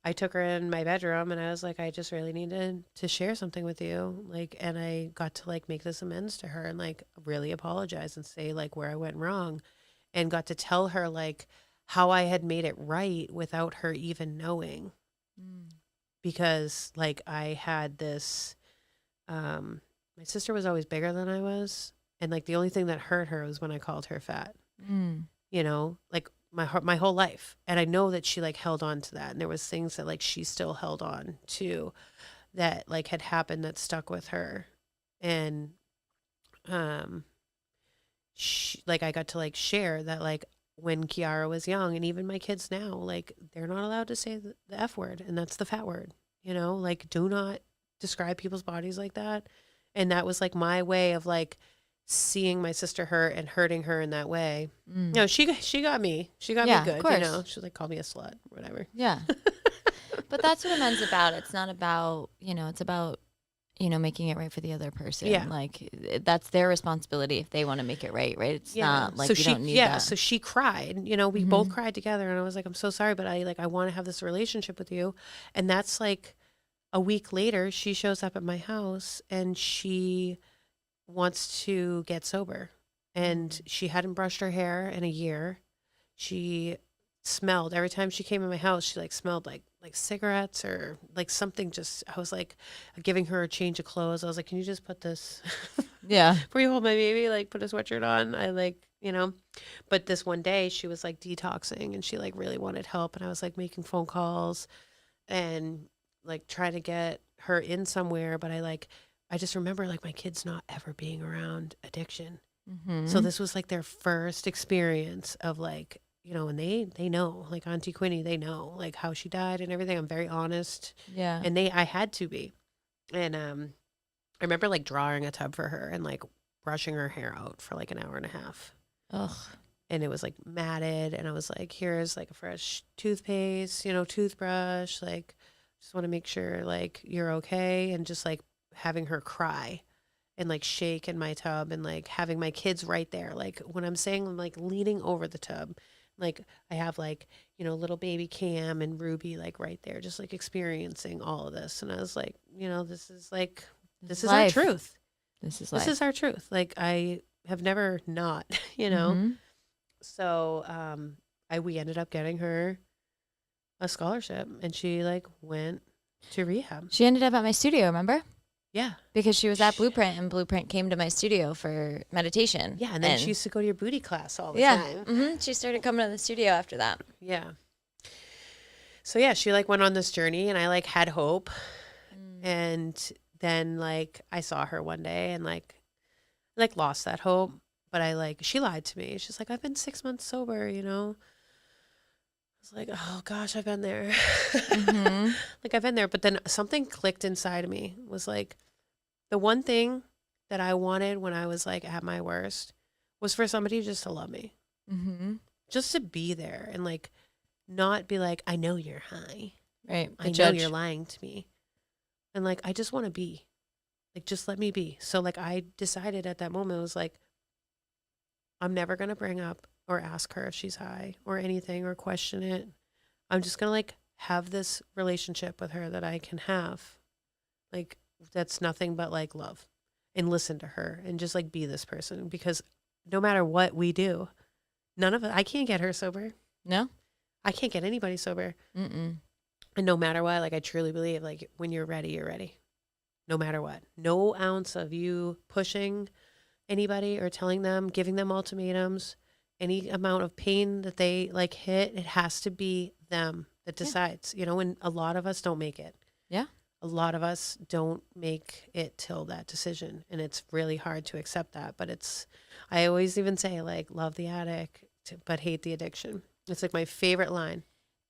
I took her in my bedroom, and I was like, I just really needed to share something with you. Like, and I got to like make this amends to her and like really apologize and say like where I went wrong, and got to tell her like how I had made it right without her even knowing. Mm. Because like I had this my sister was always bigger than I was, and like the only thing that hurt her was when I called her fat. Mm. Like my whole life. And I know that she like held on to that, and there was things that like she still held on to that like had happened that stuck with her. And um like I got to like share that like when Kiara was young, and even my kids now, like they're not allowed to say the F word, and that's the fat word. Like do not describe people's bodies like that. And that was like my way of like seeing my sister hurt and hurting her in that way. Mm. No, she got me. She got Yeah, me of good. course. She like called me a slut, whatever. Yeah. But that's what amends about. It's not about, it's about, making it right for the other person. Yeah. Like that's their responsibility if they want to make it right, right? It's not like so you she don't need yeah, that. so she cried. We both cried together, and I was like, I'm so sorry, but I want to have this relationship with you. And that's like a week later, she shows up at my house, and she wants to get sober. And she hadn't brushed her hair in a year. She smelled every time she came in my house. She like smelled like cigarettes or like something. Just I was like giving her a change of clothes. I was like, can you just put this Yeah. before you hold my baby? Like put a sweatshirt on. I like But this one day she was like detoxing, and she like really wanted help, and I was like making phone calls and like trying to get her in somewhere. But I just remember like my kids not ever being around addiction. Mm-hmm. So this was like their first experience of like, and they know, like Auntie Quinny, they know like how she died and everything. I'm very honest. Yeah. And I had to be. And I remember like drawing a tub for her and like brushing her hair out for like an hour and a half. Ugh. And it was like matted, and I was like, here's like a fresh toothpaste, toothbrush, like just want to make sure like you're okay. And just like having her cry and like shake in my tub, and like having my kids right there. Like when I'm saying I'm like leaning over the tub, like I have like, little baby Cam and Ruby like right there, just like experiencing all of this. And I was like, this is like, this is our life. truth. This is life. This is our truth. Like I have never not, Mhm. So we ended up getting her a scholarship, and she like went to rehab. She ended up at my studio, remember? Yeah. Because she was at Blueprint, and Blueprint came to my studio for meditation. Yeah, and then she used to go to your booty class all the yeah, time. she started coming to the studio after that. Yeah. So yeah, she like went on this journey, and I like had hope. And then like I saw her one day and like lost that hope. But she lied to me. She's like, I've been 6 months sober, you know? I was like, oh gosh, I've been there. Like I've been there. But then something clicked inside of me. It was like the one thing that I wanted when I was like at my worst was for somebody just to love me. Just to be there and like not be like, I know you're high. Right. I know you're lying to me. And like, I just want to be. Like, just let me be. So like I decided at that moment, it was like, I'm never going to bring up or ask her if she's high or anything or question it. I'm just going to like have this relationship with her that I can have. Like, that's nothing but like love and listen to her and just like be this person, because no matter what we do, none of it, I can't get her sober. No, I can't get anybody sober. And no matter what, like I truly believe like when you're ready, you're ready. No matter what. No ounce of you pushing anybody or telling them, giving them ultimatums, any amount of pain that they like hit, it has to be them that decides, you know, and a lot of us don't make it. Yeah. A lot of us don't make it till that decision. And it's really hard to accept that. But I always even say like, love the addict, but hate the addiction. It's like my favorite line.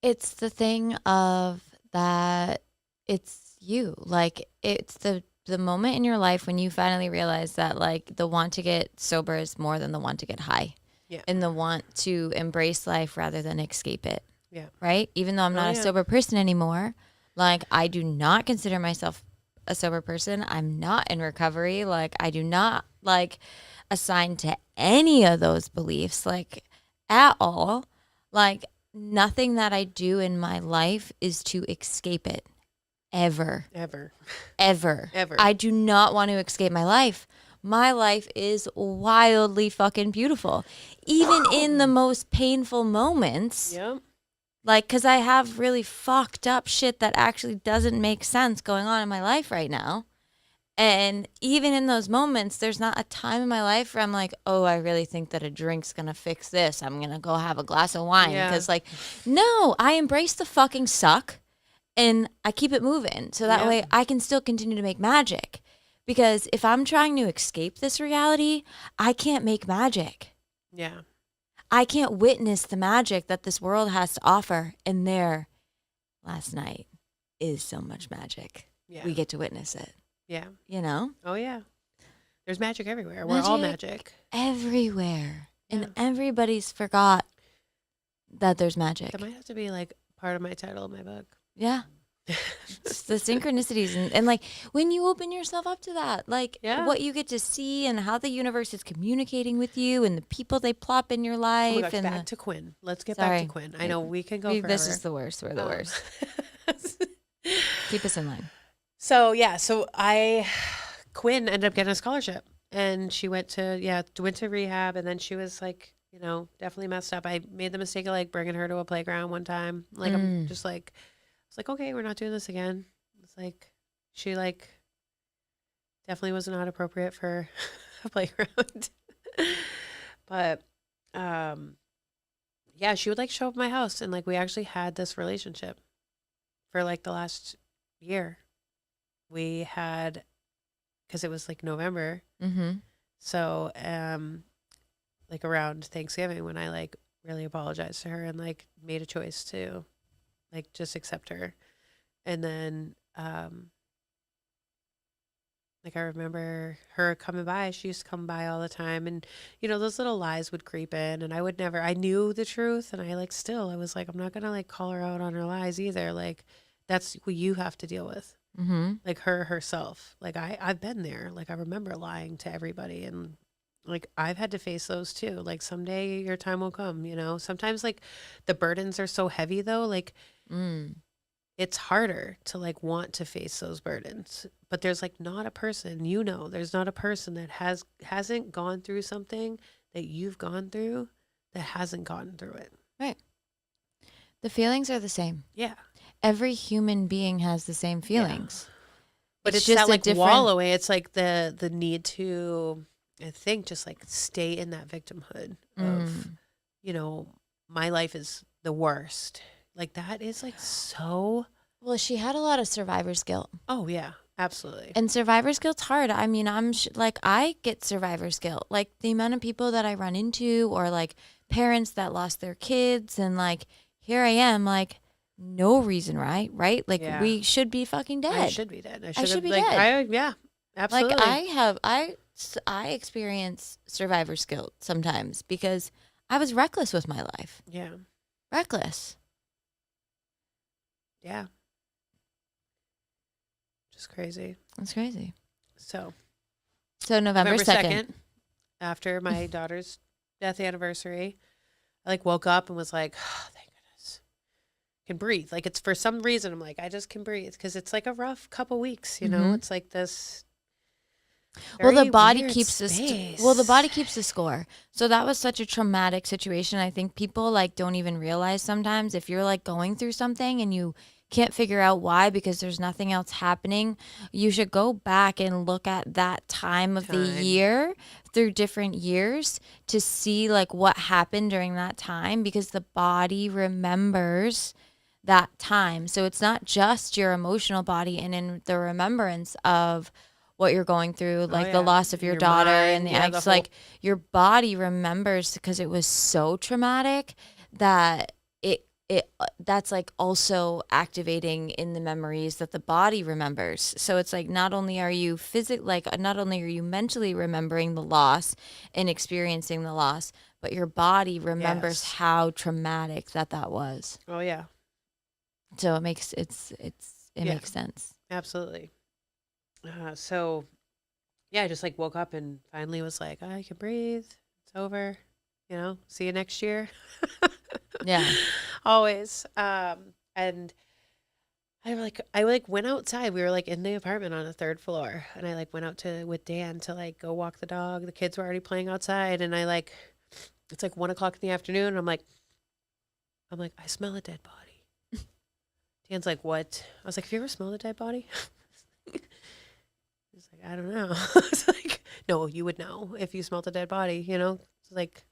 It's the thing of that it's you. Like it's the moment in your life when you finally realize that like the want to get sober is more than the want to get high. Yeah. And the want to embrace life rather than escape it. Yeah. Right? Even though I'm not a sober person anymore, like I do not consider myself a sober person. I'm not in recovery. Like I do not like assign to any of those beliefs like at all. Like nothing that I do in my life is to escape it. Ever. I do not want to escape my life. My life is wildly fucking beautiful. Even in the most painful moments. Yep. Like, because I have really fucked up shit that actually doesn't make sense going on in my life right now. And even in those moments, there's not a time in my life where I'm like, oh, I really think that a drink's going to fix this. I'm going to go have a glass of wine. Because, like, no, I embrace the fucking suck and I keep it moving. So that way I can still continue to make magic. Because if I'm trying to escape this reality, I can't make magic. Yeah. I can't witness the magic that this world has to offer. And there, last night, is so much magic. Yeah. We get to witness it. Yeah. You know? Oh, yeah. There's magic everywhere. We're all magic. Everywhere. And everybody's forgot that there's magic. That might have to be like part of my title of my book. Yeah. It's the synchronicities. And like when you open yourself up to that, like what you get to see and how the universe is communicating with you and the people they plop in your life. Oh my gosh, and back to Quinn. Let's get back to Quinn. I know we can go forever. This is the worst. We're the worst. Keep us in line. So yeah, Quinn ended up getting a scholarship, and she went to rehab, and then she was like, you know, definitely messed up. I made the mistake of like bringing her to a playground one time. Like I'm just like, I was like, okay, we're not doing this again. It's like she like definitely was not appropriate for a playground, but yeah, she would like show up at my house, and like we actually had this relationship for like the last year. We had, because it was like November. So, like around Thanksgiving when I like really apologized to her and like made a choice to like just accept her. And then, like I remember her coming by. She used to come by all the time. And, you know, those little lies would creep in, and I knew the truth. And I was like, I'm not going to like call her out on her lies either. Like, that's what you have to deal with. Like herself. Like I've been there. Like I remember lying to everybody, and like I've had to face those too. Like someday your time will come, you know. Sometimes like the burdens are so heavy though, like it's harder to like want to face those burdens. But there's like not a person, you know, there's not a person that hasn't gone through something that you've gone through that hasn't gone through it. Right. The feelings are the same. Yeah. every human being has the same feelings. But It's it's just that a like different. wallowing. It's like the need to, I think, just like stay in that victimhood of, Mm. you know, my life is the worst. Like that is like so. Well, she had a lot of survivor's guilt. Oh yeah, absolutely. And survivor's guilt's hard. I mean, like, I get survivor's guilt. Like, the amount of people that I run into, or like parents that lost their kids, and like, here I am, like, no reason, right? Right? Like, Yeah, we should be fucking I dead. should be dead. I I should should have be like dead. yeah, Like, absolutely. I experience survivor's guilt sometimes because I was reckless with my life. Yeah, Reckless. yeah, just crazy. That's crazy. So So November November 2nd. 2nd, after my daughter's death anniversary, I like woke up and was like, oh, thank goodness, can breathe. Like it's for some reason I'm like I just can breathe because it's like a rough couple weeks. You know, Mhm. it's like this. Well, the Very body weird keeps the space. well, the body keeps the score. So that was such a traumatic situation. I think people like don't even realize sometimes if you're like going through something and you can't figure out why because there's nothing else happening, you should go back and look at that time of the Time. year through different years to see like what happened during that time because the body remembers that time. So it's not just your emotional body and in the remembrance of what you're going through, Oh like the yeah, loss of in your your daughter and mind. the Yeah, the ex, whole. like your body remembers because it was so traumatic that it that's like also activating in the memories that the body remembers. So it's like not only are you not only are you mentally remembering the loss and experiencing the loss, but your body remembers Yes. how traumatic that was. Oh yeah. So it Yeah. makes sense. Absolutely. So yeah, I just like woke up and finally was like, I can breathe. It's over. You know, see you next year. Yeah. Always. And I like went outside. We were like in the apartment on the third floor, and I like went out to with Dan to like go walk the dog. The kids were already playing outside, and I like it's like 1 o'clock in the afternoon. And I'm like I smell a dead body. Dan's like, what? I was like, have you ever smelled a dead body? He's like, I don't know. It's like, no, you would know if you smelled a dead body. You know, it's like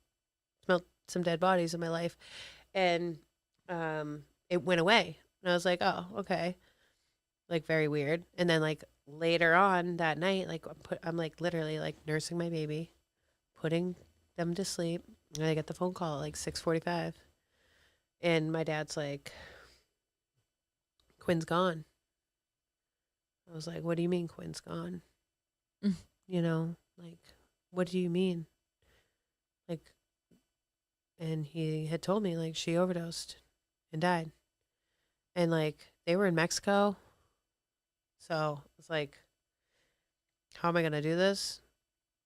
smelled some dead bodies in my life, and it went away. And I was like, oh, okay. Like very weird. And then like later on that night, like I'm like literally like nursing my baby, putting them to sleep. And I get the phone call at like 6:45, and my dad's like, Quinn's gone. I was like, what do you mean Quinn's gone? Mm. You know, like, what do you mean? Like, and he had told me like she overdosed and died. And like they were in Mexico. So it's like, how am I going to do this?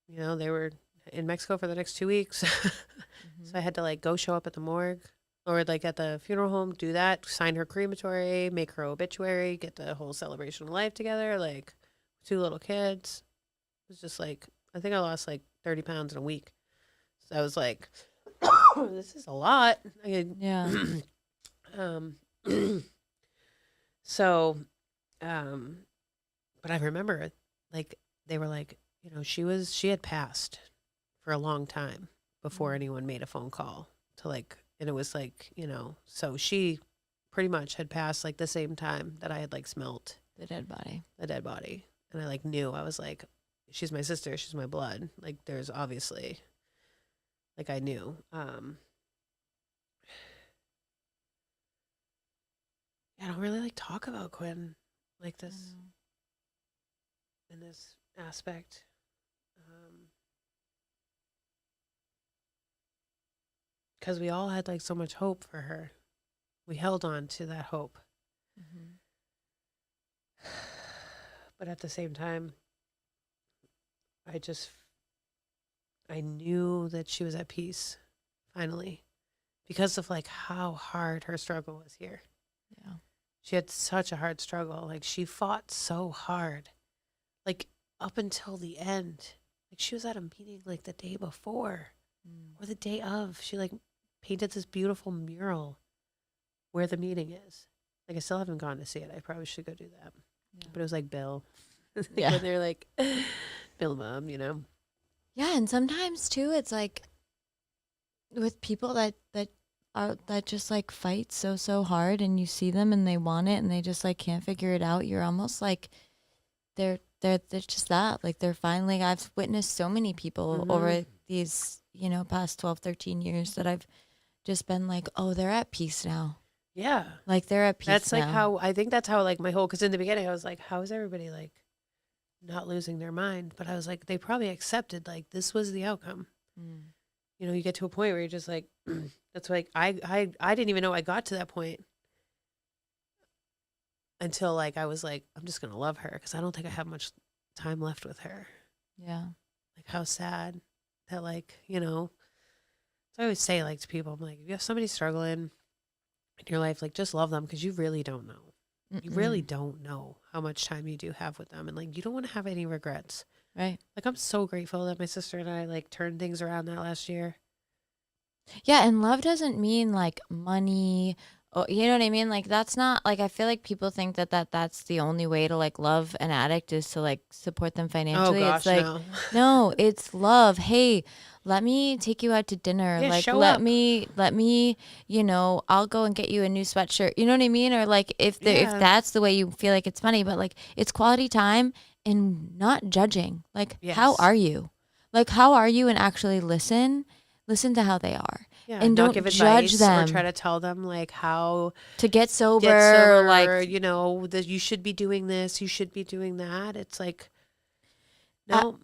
You know, they were in Mexico for the next 2 weeks. So I had to like go show up at the morgue or like at the funeral home, do that, sign her crematory, make her obituary, get the whole celebration of life together. Like 2 little kids. It was just like, I think I lost like 30 pounds in a week. So I was like, this is a lot. Yeah. um, so, but I remember like they were like, you know, she had passed for a long time before anyone made a phone call to like, and it was like, you know, so she pretty much had passed like the same time that I had like smelt The dead body. the dead body. And I like knew, I was like, she's my sister, she's my blood. Like there's obviously, like I knew. I don't really like talk about Quinn like this in this aspect. Because we all had like so much hope for her. We held on to that hope. Mm-hmm. But at the same time, I just, I knew that she was at peace finally because of like how hard her struggle was here. Yeah. She had such a hard struggle. Like she fought so hard, like up until the end. Like she was at a meeting like the day before or the day of. She like painted this beautiful mural where the meeting is. Like I still haven't gone to see it. I probably should go do that. Yeah. But it was like Bill. Like Yeah. when they're like Bill Mom, you know. Yeah, and sometimes too, it's like with people that just like fight so hard, and you see them and they want it and they just like can't figure it out. You're almost like they're just that. Like they're finally. I've witnessed so many people over these past 12, 13 years that I've just been like, oh, they're at peace now. Yeah. Like they're at peace That's like now. how I think that's how like my whole because in the beginning I was like, how is everybody like not losing their mind? But I was like, they probably accepted like this was the outcome. Mm. You know, you get to a point where you're just like, that's like I didn't even know I got to that point until like I was like, I'm just gonna love her because I don't think I have much time left with her. Yeah. Like how sad that like so I always say like to people, I'm like, if you have somebody struggling in your life, like just love them because you really don't know. You really don't know how much time you do have with them. And like, you don't want to have any regrets. Right. Like, I'm so grateful that my sister and I like turned things around that last year. Yeah, and love doesn't mean like money. Or, you know what I mean? Like that's not like I feel like people think that's the only way to like love an addict is to like support them Oh financially. gosh, It's like no. no, it's love. Hey, let me take you out to dinner. Yeah, Like show let up. me, I'll go and get you a new sweatshirt. You know what I mean? Or like if Yeah. that's the way you feel like it's funny, but like it's quality time and not judging. Like how Yes. are you? Like how are you and actually listen to how they are. Yeah, And not don't give judge advice them or try to tell them like how to get sober, get sober, like that you should be doing this, you should be doing that. It's like, at, no.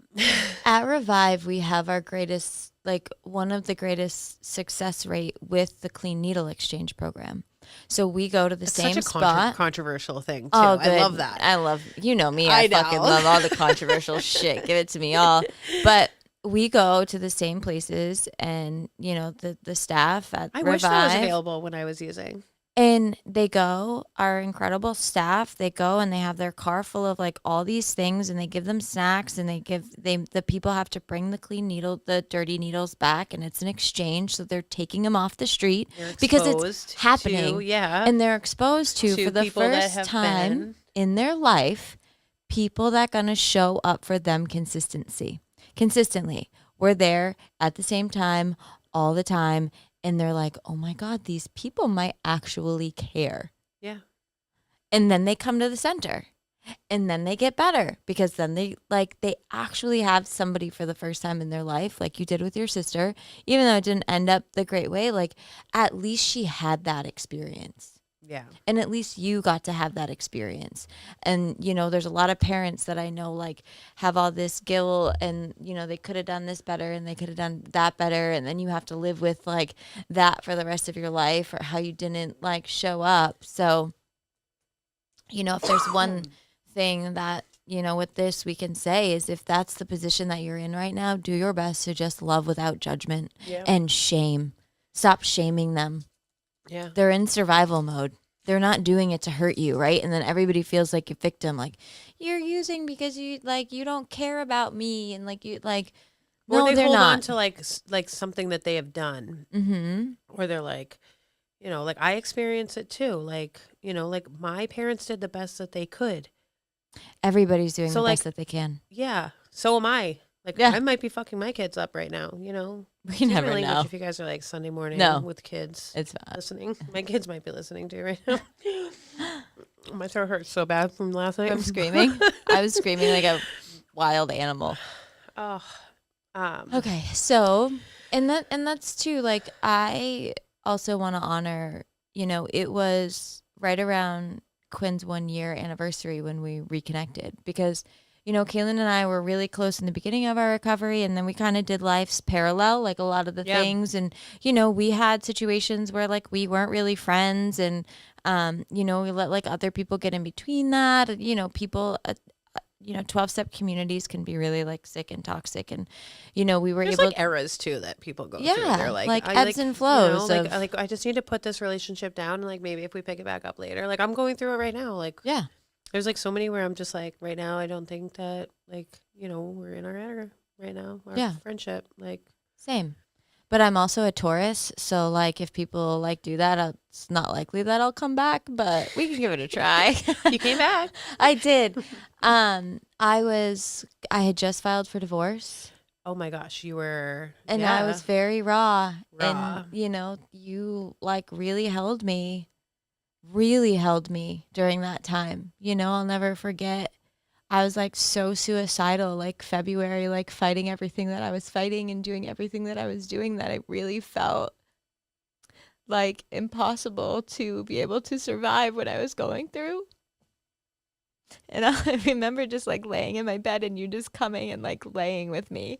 at Revive, we have our greatest, like one of the greatest success rate with the Clean Needle Exchange program. So we go to the It's same such a spot. controversial thing too. Oh, good. I love that. I love, me. I I fucking know. love all the controversial shit. Give it to me all. But we go to the same places, and the staff at I Revive. wish that was available when I was using. And they go, our incredible staff, they go and they have their car full of like all these things, and they give them snacks, and the people have to bring the dirty needles back, and it's an exchange. So they're taking them off the street because it's Exposed happening. to, And they're exposed to for the people that first have time been. in their life, people that gonna show up for them consistently. We're there at the same time, all the time. And they're like, oh my God, these people might actually care. Yeah. And then they come to the center, and then they get better because then they actually have somebody for the first time in their life, like you did with your sister, even though it didn't end up the great way. Like at least she had that experience. Yeah. And at least you got to have that experience. And, there's a lot of parents that I know like have all this guilt and, they could have done this better and they could have done that better. And then you have to live with like that for the rest of your life or how you didn't like show up. So, if there's one thing that, with this we can say is if that's the position that you're in right now, do your best to just love without judgment and shame. Stop shaming them. Yeah. They're in survival mode. They're not doing it to hurt you, right? And then everybody feels like a victim, like you're using because you don't care about me, and like you like. Or No, they they're hold not. on to like something that they have done. Mm-hmm. Or they're like, like I experience it too. Like, like my parents did the best that they could. Everybody's doing So, the like, best that they can. Yeah. So am I. Like, Yeah. I might be fucking my kids up right now, We Excuse never my language know. if you guys are like Sunday morning No. with kids It's fine. listening. My kids might be listening to right now. My throat hurts so bad from last night. I'm screaming. I was screaming like a wild animal. Oh. Okay, so and that's too like I also want to honor, it was right around Quinn's 1 year anniversary when we reconnected because Kaylin and I were really close in the beginning of our recovery, and then we kind of did life's parallel, like a lot of the things. And, we had situations where like we weren't really friends, and, we let like other people get in between that. People, 12-step communities can be really like sick and toxic. And, we were There's able like eras too that people go through. Yeah, They're like I ebbs and flows of- I just need to put this relationship down, and like maybe if we pick it back up later. Like I'm going through it right now. Like yeah. there's like so many where I'm just like right now I don't think that like we're in our era right now. Our Yeah. friendship like Same. But I'm also a Taurus, so like if people like do that, it's not likely that I'll come back, but we can give it a try. You came back. I did. I had just filed for divorce, Oh my gosh, you were, and I yeah, was very raw. And raw. you like really held me during that time. I'll never forget. I was like so suicidal, like February, like fighting everything that I was fighting and doing everything that I was doing, that I really felt like impossible to be able to survive what I was going through. And I remember just like laying in my bed and you just coming and like laying with me.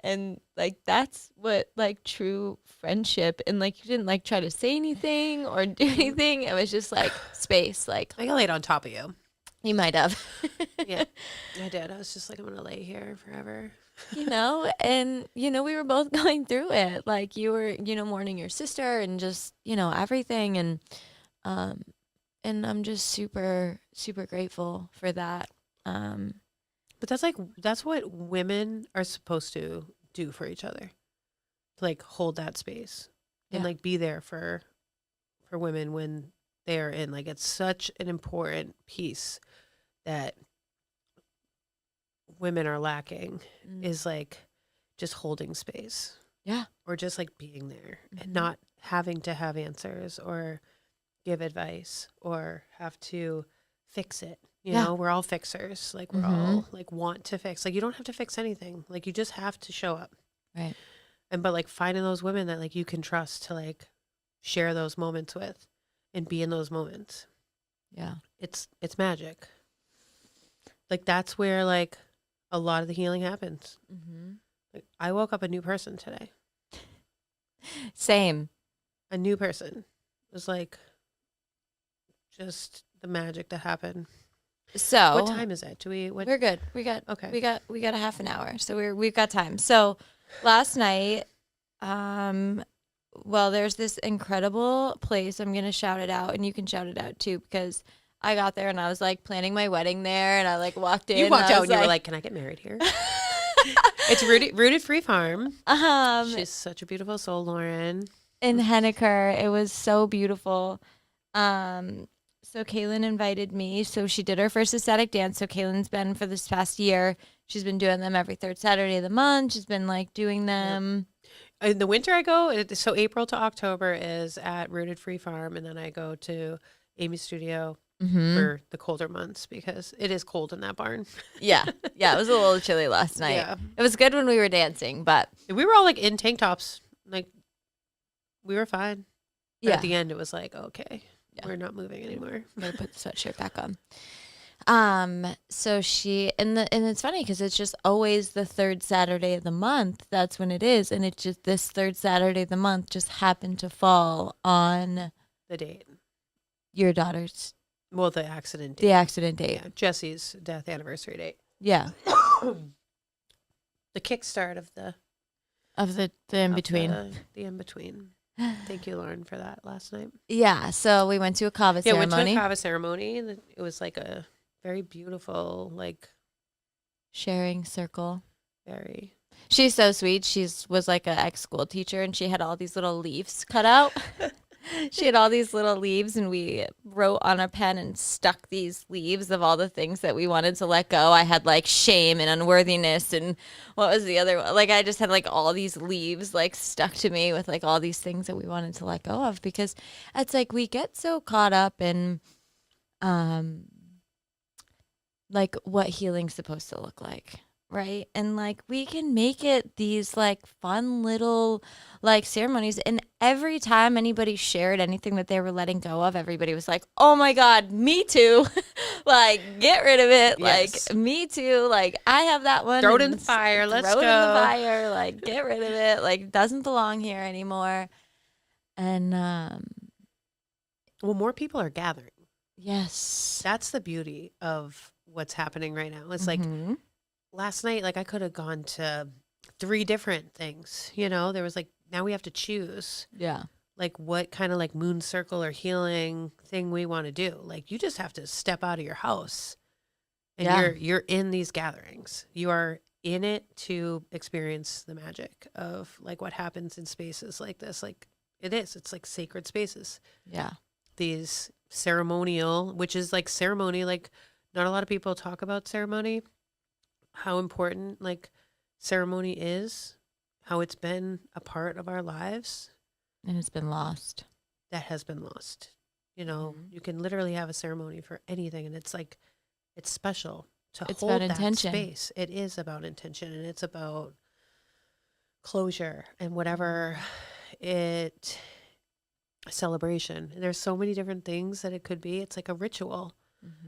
And like that's what like true friendship, and like you didn't like try to say anything or do anything. It was just like space. Like I laid on top of you. you might have. Yeah, I did. I was just like, I'm gonna lay here forever. And we were both going through it. Like you were, mourning your sister and just, everything. Um and I'm just super, super grateful for that. Um But that's what women are supposed to do for each other. Like hold that space and Yeah. like be there for women when they're in, like, it's such an important piece that women are lacking, mm, is like just holding space yeah. or just like being there and Mhm. not having to have answers or give advice or have to fix it. Yeah. We're all fixers. Like we're Mhm. all like want to fix. Like you don't have to fix anything. Like you just have to show up. Right. And but like finding those women that like you can trust to like share those moments with and be in those moments. Yeah. It's magic. Like that's where like a lot of the healing happens. Mhm. Like I woke up a new person today. Same. A new person. It was like just the magic that happened. So What time is it? Do we what we're good. We got Okay. we got a half an hour. So we've got time. So last night, um well, there's this incredible place. I'm gonna shout it out, and you can shout it out too, because I got there and I was like planning my wedding there, and I like walked in. You walked and I out was and you were like, "Can I get married here?" It's Rooted Free Farm. um She's such a beautiful soul, Lauren. in Henniker. It was so beautiful. So Kaylin invited me. So she did her first ecstatic dance. So Kaylin's been for this past year. She's been doing them every third Saturday of the month. She's been like doing them. In the winter, I go. So April to October is at Rooted Free Farm, and then I go to Amy's studio Mm-hmm. for the colder months because it is cold in that barn. Yeah. Yeah. It was a little chilly last night. Yeah, It was good when we were dancing, but we were all like in tank tops, like we were fine. But yeah. at the end, it was like, okay, Yeah. we're not moving anymore. Gotta put the sweatshirt back on. So she and it's funny because it's just always the third Saturday of the month. That's when it is, and it just this third Saturday of the month just happened to fall on The date, your daughter's well, the accident date, the accident date. yeah, Jesse's death anniversary date, Yeah, the kickstart of the of the in between. the in between. Thank you, Lauren, for that last night. Yeah, so we went to a kava Yeah, we went to ceremony, a kava ceremony, and it was like a very beautiful, like sharing circle. very. She's so sweet. Was like an ex-school teacher, and she had all these little leaves cut out. She had all these little leaves, and we wrote on a pen and stuck these leaves of all the things that we wanted to let go. I had like shame and unworthiness, and what was the other one? Like I just had like all these leaves like stuck to me with like all these things that we wanted to let go of, because it's like we get so caught up in like what healing's supposed to look like, right? And like we can make it these like fun little like ceremonies, and every time anybody shared anything that they were letting go of, everybody was like, "Oh my god, me too." Like get rid of it. Yes. Like me too. Like I have that one. Throw it in and the fire. Let's throw go. it in the fire. Like get rid of it. Like it doesn't belong here anymore. And Well, more people are gathering. yes. That's the beauty of what's happening right now. It's like Mhm. last night, like I could have gone to 3 different things. There was like now we have to choose Yeah. like what kind of like moon circle or healing thing we want to do. Like you just have to step out of your house, and Yeah. you're in these gatherings. You are in it to experience the magic of like what happens in spaces like this. Like it's like sacred spaces. Yeah. These ceremonial, which is like ceremony, like not a lot of people talk about ceremony, how important like ceremony is, how it's been a part of our lives And it's been lost. that has been lost. You know, Mhm. you can literally have a ceremony for anything, and it's like it's special to It's hold about that intention. space. It is about intention, and it's about closure and whatever it celebration. There's so many different things that it could be. It's like a ritual.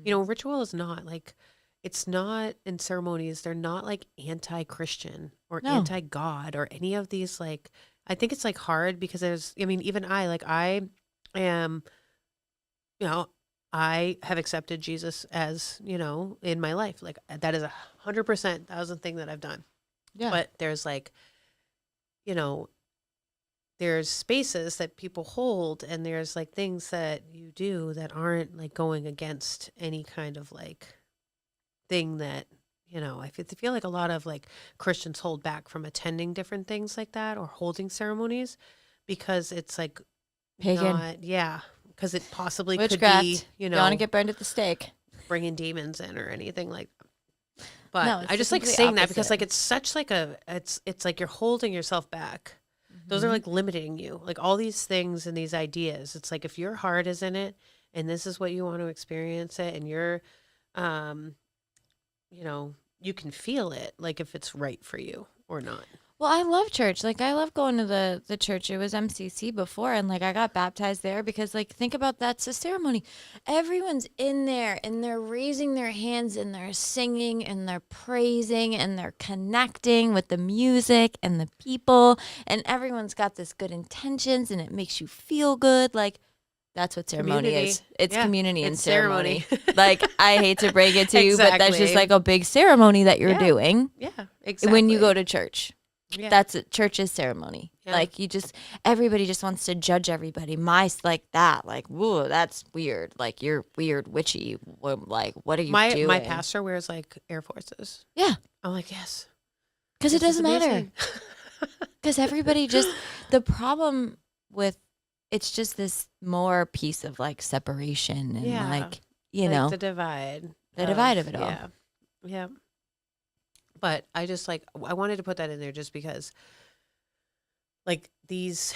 You know, ritual is not like it's not in ceremonies, they're not like anti-Christian or No. anti-God or any of these like I think it's like hard because there's I mean, even I am, you know, I have accepted Jesus as, you know, in my life. Like that is 100% thousand thing that I've done. Yeah. But there's like, you know, there's spaces that people hold and there's like things that you do that aren't like going against any kind of like thing that you know I feel like a lot of like Christians hold back from attending different things like that or holding ceremonies because it's like Pagan. not yeah because it possibly could Witchcraft. be you Don't want to know get burned at the stake. bringing demons in or anything like but No, it's I the just like complete saying that because opposite. like it's such like a it's like you're holding yourself back. Those are Mhm. like limiting you. Like all these things and these ideas. It's like if your heart is in it and this is what you want to experience it and you're um you know, you can feel it like if it's right for you or not. Well, I love church. Like I love going to the church. It was MCC before, and like I got baptized there because like think about that's a ceremony. Everyone's in there and they're raising their hands and they're singing and they're praising and they're connecting with the music and the people and everyone's got this good intentions and it makes you feel good. Like that's what ceremony Community. is. It's Yeah, community and it's ceremony. ceremony. Like I hate to break it to you, but that's just Exactly. like a big ceremony that you're Yeah. doing Yeah, exactly. when you go to church. yeah. That's a church's ceremony. Yeah. Like you just everybody just wants to judge everybody. Like that. Like, whoa, that's weird. Like you're weird, witchy. Like, what are you doing? my pastor wears like Air Forces. Yeah, I'm like, yes. because it this is doesn't matter. amazing. Because everybody just the problem with it's just this more piece of like separation and Yeah. like you like know the divide. the divide of it all. Yeah. Yeah. But I just like I wanted to put that in there just because like these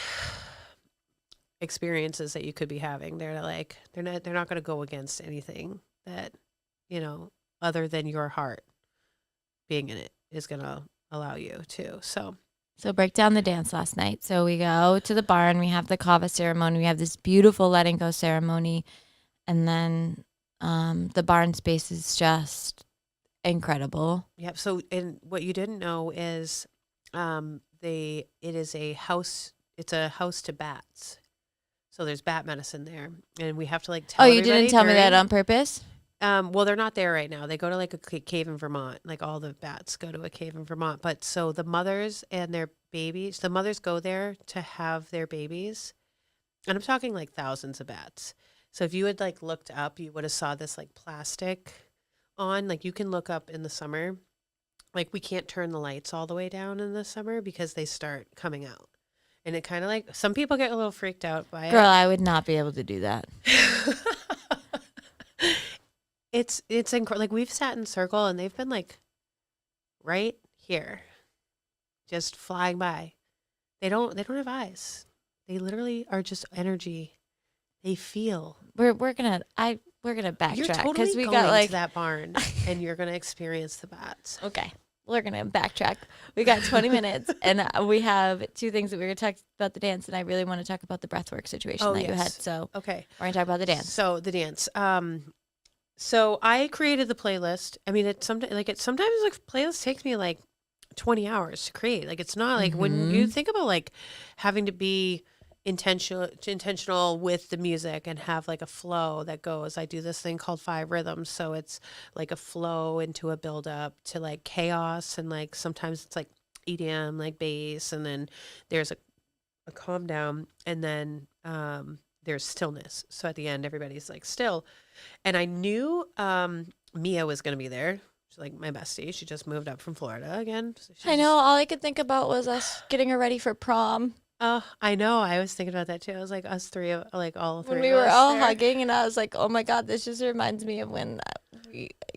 experiences that you could be having, they're like they're not going to go against anything that, you know, other than your heart being in it is going to allow you to. So, So break down the dance last night. So we go to the barn. We have the kava ceremony. We have this beautiful letting go ceremony, and then the barn space is just incredible. yeah. So, and what you didn't know is, it is a house. It's a house to bats. So there's bat medicine there, and we have to like tell. Oh, you didn't everybody tell me that during- on purpose? Well, they're not there right now. They go to like a cave in Vermont. Like all the bats go to a cave in Vermont. But so the mothers and their babies, the mothers go there to have their babies. And I'm talking like thousands of bats. So if you had like looked up, you would have saw this like plastic on. Like you can look up in the summer. Like we can't turn the lights all the way down in the summer because they start coming out. And it kind of like some people get a little freaked out by Girl, I would not be able to do that. it. It's incredible. Like we've sat in circle and they've been like right here, just flying by. They don't have eyes. They literally are just energy. They feel. We're gonna backtrack You're because totally we going got like to that barn and you're gonna experience the bats. okay. We're gonna backtrack. We got 20 minutes, and we have two things that we're gonna talk about the dance, and I really want to talk about the breathwork situation Oh, that you had. yes. So Okay. we're gonna talk about the dance. So the dance. So I created the playlist. I mean, sometimes like playlist takes me like 20 hours to create. Like it's not like when you think about like having to be intentional with the music and have like a flow that goes. I do this thing called 5 rhythms, so it's like a flow into a build up to like chaos and like sometimes it's like EDM like bass and then there's a calm down and then there's stillness. So at the end everybody's like still. And I knew Mia was going to be there. She's like my bestie. She just moved up from Florida again. So I know. All I could think about was us getting her ready for prom. Oh, I know. I was thinking about that too. I was like, us three, like all three When we of were us all there. hugging, and I was like, oh my God, this just reminds me of when,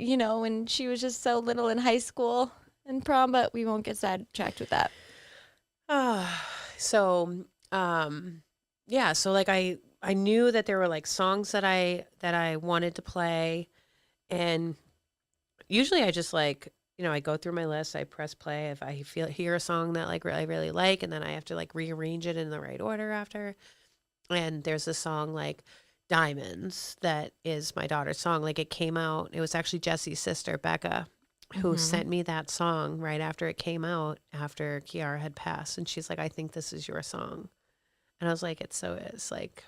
when she was just so little in high school and prom, but we won't get sidetracked with that. So, yeah. So like I knew that there were like songs that I wanted to play, and usually I just like, I go through my list, I press play if I hear a song that like really really like, and then I have to like rearrange it in the right order after. And there's a song like Diamonds that is my daughter's song. Like it came out, it was actually Jesse's sister, Becca, who sent me that song right after it came out after Kiara had passed. And she's like, I think this is your song. And I was like, it so is. Like,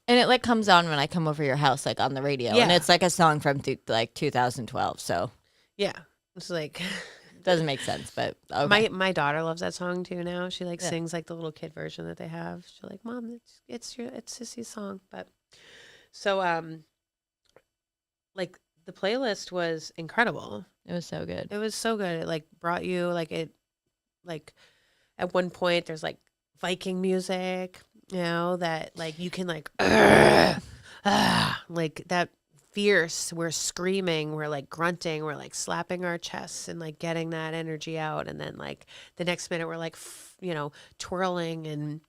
And it like comes on when I come over your house, like on the radio, and Yeah. it's like a song from like 2012. So yeah, it's like it doesn't make sense, but okay. my daughter loves that song too now. She like Yeah. sings like the little kid version that they have. She's like, Mom, it's Sissy's song. But so like the playlist was incredible. It was so good. It was so good. It like brought you like at one point there's like Viking music, that like you can like like that fierce. We're screaming, we're like grunting, we're like slapping our chests and like getting that energy out. And then like the next minute we're like twirling and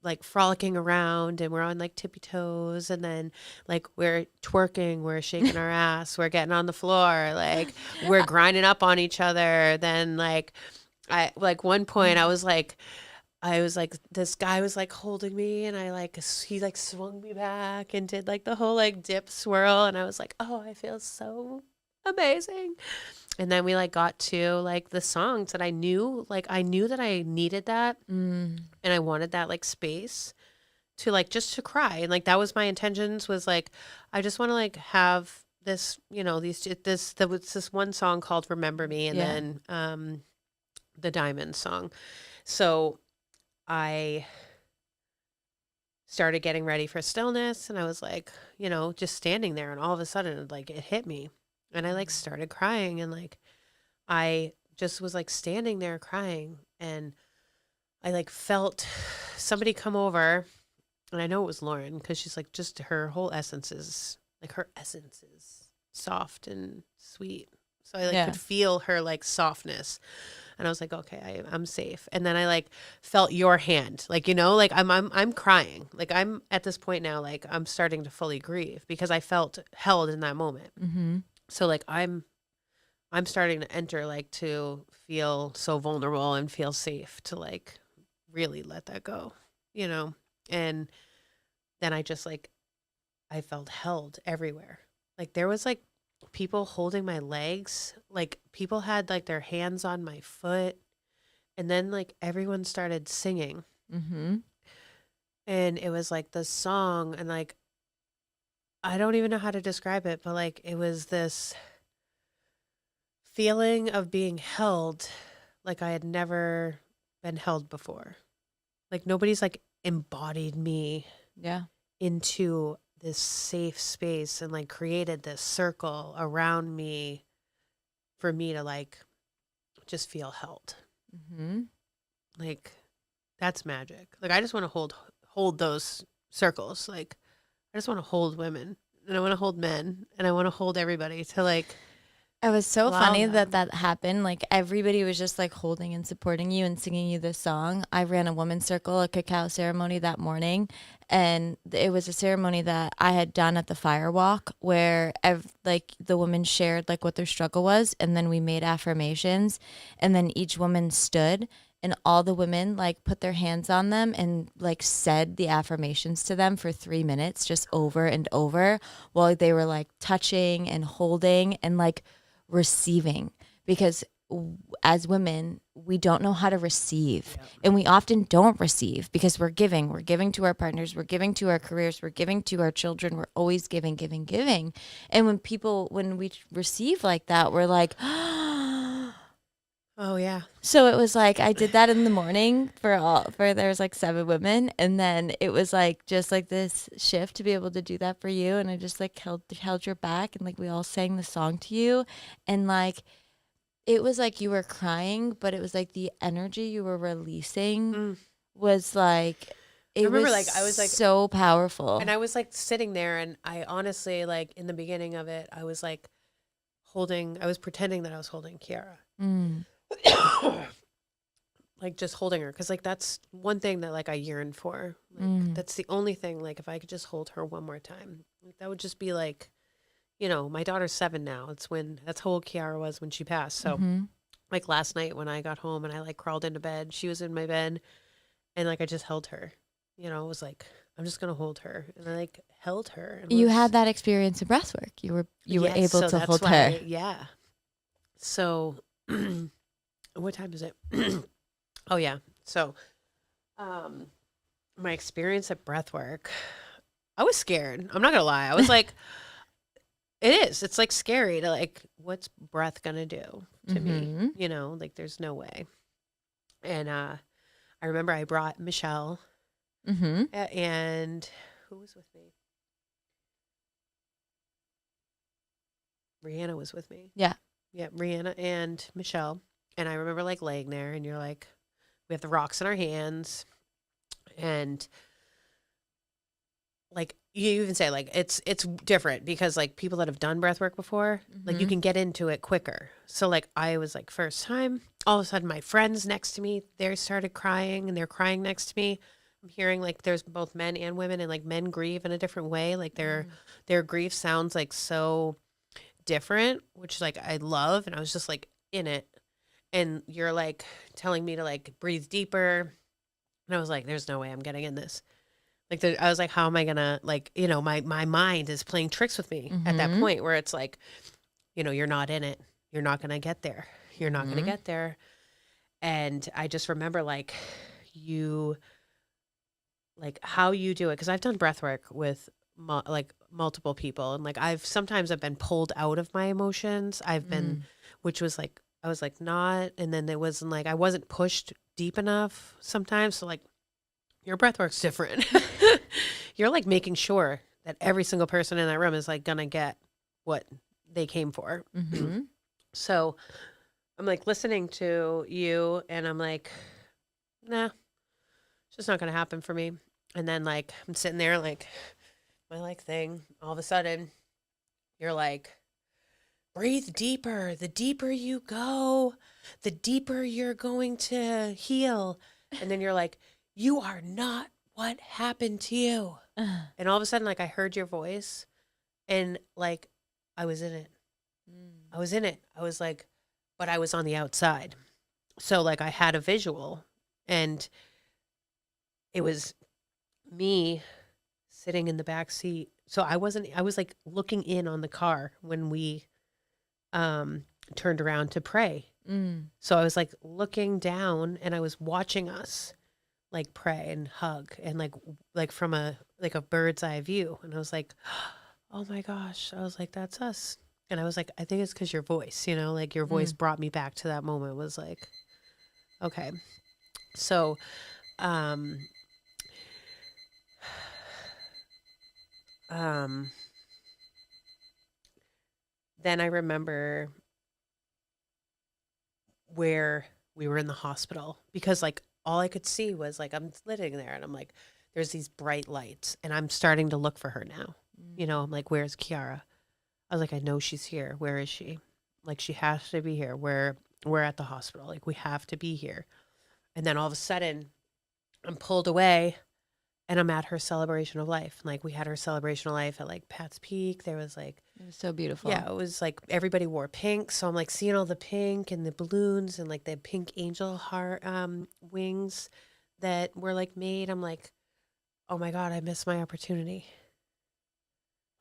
like frolicking around, and we're on like tippy toes, and then like we're twerking, we're shaking our ass, we're getting on the floor, like we're grinding up on each other. Then like one point I was like this guy was like holding me, and he like swung me back and did like the whole like dip swirl, and I was like, oh, I feel so amazing. And then we like got to like the songs that I knew that I needed that, and I wanted that like space to like just to cry. And like that was my intentions, was like I just want to like have this, there was this one song called Remember Me, and Yeah. then the Diamond song. So I started getting ready for Stillness, and I was like, just standing there, and all of a sudden like it hit me, and I like started crying, and like I just was like standing there crying, and I like felt somebody come over, and I know it was Lauren, because she's like, just her whole essence is soft and sweet. So I like Yeah. could feel her like softness. And I was like, okay, I'm safe. And then I like felt your hand, like, like I'm crying. Like I'm at this point now, like I'm starting to fully grieve because I felt held in that moment. Mm-hmm. So like I'm starting to enter, like to feel so vulnerable and feel safe to like really let that go, and then I just like, I felt held everywhere. Like there was like people holding my legs, like people had like their hands on my foot, and then like everyone started singing, Mm-hmm. and it was like the song, and like I don't even know how to describe it, but like it was this feeling of being held like I had never been held before. Like nobody's like embodied me Yeah. into this safe space and like created this circle around me for me to like just feel held. Mm-hmm. Like that's magic. Like I just want to hold those circles. Like I just want to hold women, and I want to hold men, and I want to hold everybody to like. It was so Allow funny them. that happened. Like everybody was just like holding and supporting you and singing you this song. I ran a women's circle, a cacao ceremony that morning, and it was a ceremony that I had done at the fire walk where like the women shared like what their struggle was, and then we made affirmations, and then each woman stood, and all the women like put their hands on them and like said the affirmations to them for 3 minutes just over and over while they were like touching and holding and like receiving, because as women we don't know how to receive, and we often don't receive because we're giving to our partners, we're giving to our careers, we're giving to our children, we're always giving. And when we receive like that, we're like Oh yeah. So it was like I did that in the morning for there was like 7 women, and then it was like just like this shift to be able to do that for you, and I just like held your back, and like we all sang the song to you, and like it was like you were crying, but it was like the energy you were releasing Mm. was like I it remember was like I was like, so and powerful. I was like sitting there, and I honestly like in the beginning of it, I was like I was pretending that I was holding Kiara. Mm, Like just holding her, because like that's one thing that like I yearn for. Like mm, that's the only thing, like if I could just hold her one more time, like, that would just be like, you know, my daughter's 7 now. That's how old Kiara was when she passed. So mhm. like last night when I got home and I like crawled into bed, she was in my bed, and like I just held her. You know, it was like I'm just gonna hold her, and I like held her and You had was, that experience in breathwork. You were yes. able So to that's hold her. why, yeah. So what time is it? Oh yeah. So um my experience at breathwork, I was scared. I'm not gonna lie. I was like, it is. It's like scary to like, what's breath gonna do to me? Mhm. You know, like there's no way. And I remember I brought Michelle, Mhm. and who was with me? Rihanna was with me. Yeah. Yeah, Rihanna and Michelle. And I remember like laying there, and you're like, we have the rocks in our hands, and like you even say like it's different because like people that have done breath work before, like you Mhm. can get into it quicker. So like I was like first time, all of a sudden my friends next to me, they started crying, and they're crying next to me. I'm hearing like there's both men and women, and like men grieve in a different way. Like Mm. their grief sounds like so different, which like I love, and I was just like in it. And you're like telling me to like breathe deeper, and I was like, there's no way I'm getting in this. Like I was like, how am I gonna, like, you know, my mind is playing tricks with me at that Mhm. point where it's like, you know, you're not in it. You're not gonna get there. You're not gonna Mhm. get there. And I just remember like you, like how you do it, because I've done breath work with like multiple people, and like I've been pulled out of my emotions. I've been, Mm. which was like I was like not, and then it wasn't like I wasn't pushed deep enough sometimes. So like your breath work's different. You're like making sure that every single person in that room is like gonna get what they came for. Mhm. So I'm like listening to you, and I'm like, nah, it's just not gonna happen for me. And then like I'm sitting there like my like thing. All of a sudden, you're like, breathe deeper. The deeper you go, the deeper you're going to heal. And then you're like, you are not what happened to you. And all of a sudden, like I heard your voice, and like I was in it. Mm. I was in it. I was like, but I was on the outside. So like I had a visual, and it was me sitting in the back seat. So I was like looking in on the car when we um turned around to pray. Mm. So I was like looking down, and I was watching us like pray and hug, and like from a bird's eye view. And I was like, oh my gosh. I was like, that's us. And I was like, I think it's because your voice, you know, like your voice Mm. brought me back to that moment. Was like, okay. So um um then I remember where we were in the hospital, because like all I could see was like I'm sitting there, and I'm like, there's these bright lights, and I'm starting to look for her now. You know, I'm like, where's Kiara? I was like, I know she's here. Where is she? Like she has to be here. We're at the hospital. Like we have to be here. And then all of a sudden I'm pulled away, and I'm at her celebration of life. Like we had her celebration of life at like Pat's Peak. There was like, It was so beautiful. yeah, it was like everybody wore pink. So I'm like seeing all the pink and the balloons and like the pink angel heart wings that were like made. I'm like, oh my God, I missed my opportunity.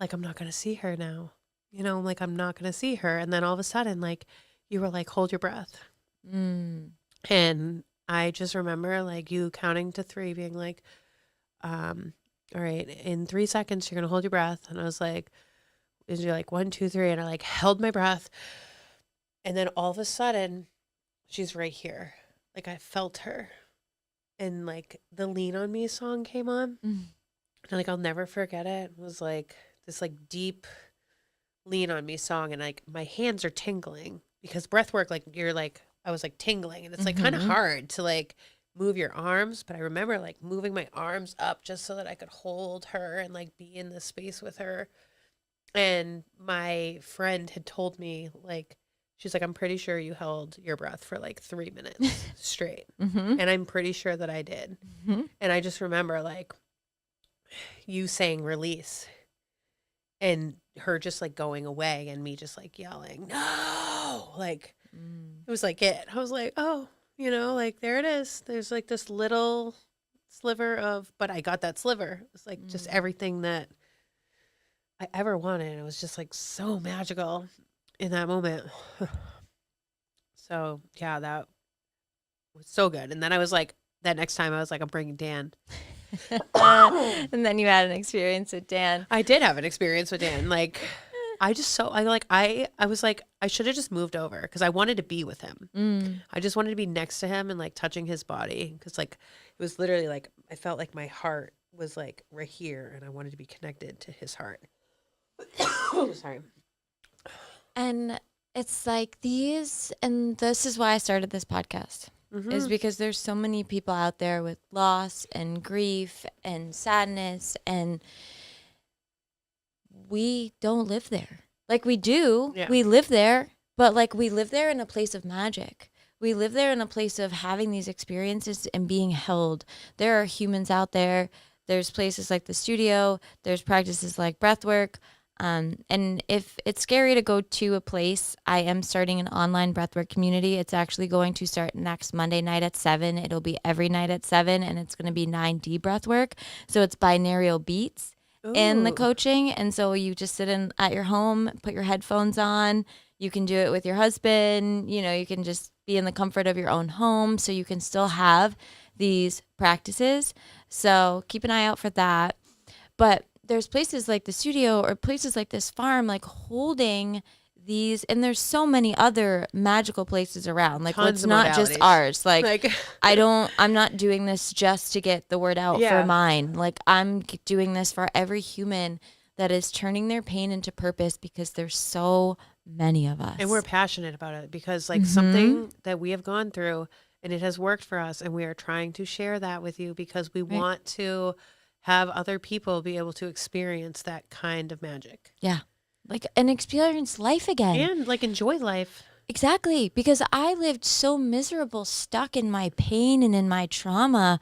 Like I'm not gonna see her now. You know, like I'm not gonna see her. And then all of a sudden, like you were like, hold your breath. Mm. And I just remember like you counting to 3, being like, all right, in 3 seconds you're gonna hold your breath. And I was like, is you like 1, 2, 3, and I like held my breath. And then all of a sudden she's right here. Like I felt her. And like the Lean on Me song came on. Mm. And like I'll never forget it. It was like this like deep Lean on Me song, and like my hands are tingling because breath work, like you're like I was like tingling, and it's like kind of hard to like move your arms, but I remember like moving my arms up just so that I could hold her and like be in this space with her. And my friend had told me like she's like, I'm pretty sure you held your breath for like 3 minutes straight. Mm-hmm. And I'm pretty sure that I did. Mm-hmm. And I just remember like you saying release and her just like going away and me just like yelling, no, like it was like it. I was like, oh, like there it is. There's like this little sliver of, but I got that sliver. It's like just everything that I ever wanted. It was just like so magical in that moment. So yeah, that was so good. And then I was like, that next time I was like, I'm bringing Dan. And then you had an experience with Dan. I did have an experience with Dan. Like, I was like, I should have just moved over because I wanted to be with him. I just wanted to be next to him and like touching his body because like it was literally like I felt like my heart was like right here and I wanted to be connected to his heart. Sorry. And it's like and this is why I started this podcast. Is because there's so many people out there with loss and grief and sadness, and we don't live there. Like we do, we live there, but like we live there in a place of magic. We live there in a place of having these experiences and being held. There are humans out there. There's places like the studio. There's practices like breath work. And if it's scary to go to a place, I am starting an online breathwork community. It's actually going to start next Monday night at 7. It'll be every night at 7, and it's going to be 9D breathwork. So it's binaural beats in the coaching. And so you just sit in at your home, put your headphones on. You can do it with your husband. You can just be in the comfort of your own home. So you can still have these practices. So keep an eye out for that. But there's places like the studio or places like this farm, like holding these, and there's so many other magical places around. Like it's not just ours. Like I'm not doing this just to get the word out for mine. Like I'm doing this for every human that is turning their pain into purpose because there's so many of us. And we're passionate about it because like something that we have gone through and it has worked for us, and we are trying to share that with you because we want to have other people be able to experience that kind of magic. Yeah. Like and experience life again. And like enjoy life. Exactly. Because I lived so miserable, stuck in my pain and in my trauma.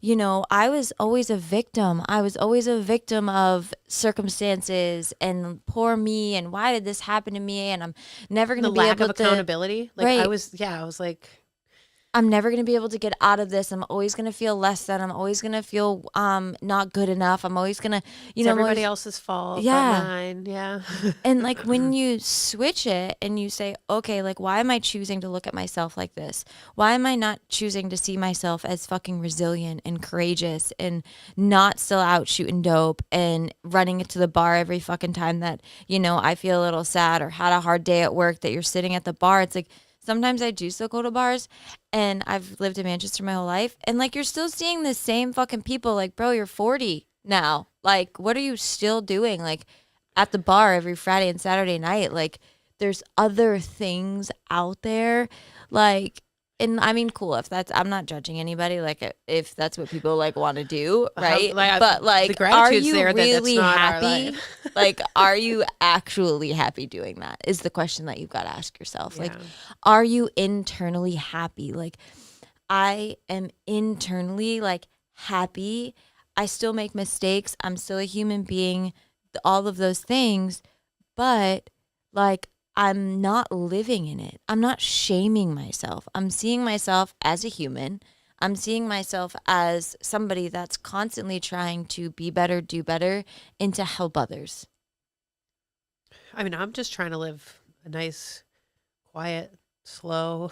I was always a victim. I was always a victim of circumstances and poor me and why did this happen to me? And I'm never going to be able to. The lack of accountability. Like right. I was like, I'm never going to be able to get out of this. I'm always going to feel less than. I'm always going to feel not good enough. I'm always going to, it's everybody else's fault. Yeah. But mine. Yeah. And like when you switch it and you say, okay, like why am I choosing to look at myself like this? Why am I not choosing to see myself as fucking resilient and courageous and not still out shooting dope and running to the bar every fucking time that, I feel a little sad or had a hard day at work that you're sitting at the bar. It's like, sometimes I do still go to bars, and I've lived in Manchester my whole life. And like, you're still seeing the same fucking people. Like, bro, you're 40 now. Like, what are you still doing? Like at the bar every Friday and Saturday night, like there's other things out there. Like, and I mean, cool. I'm not judging anybody. Like if that's what people like want to do. Right. But like, are you really happy? Like, are you actually happy doing that is the question that you've got to ask yourself. Yeah. Like, are you internally happy? Like I am internally like happy. I still make mistakes. I'm still a human being, all of those things, but like, I'm not living in it. I'm not shaming myself. I'm seeing myself as a human. I'm seeing myself as somebody that's constantly trying to be better, do better, and to help others. I mean, I'm just trying to live a nice, quiet, slow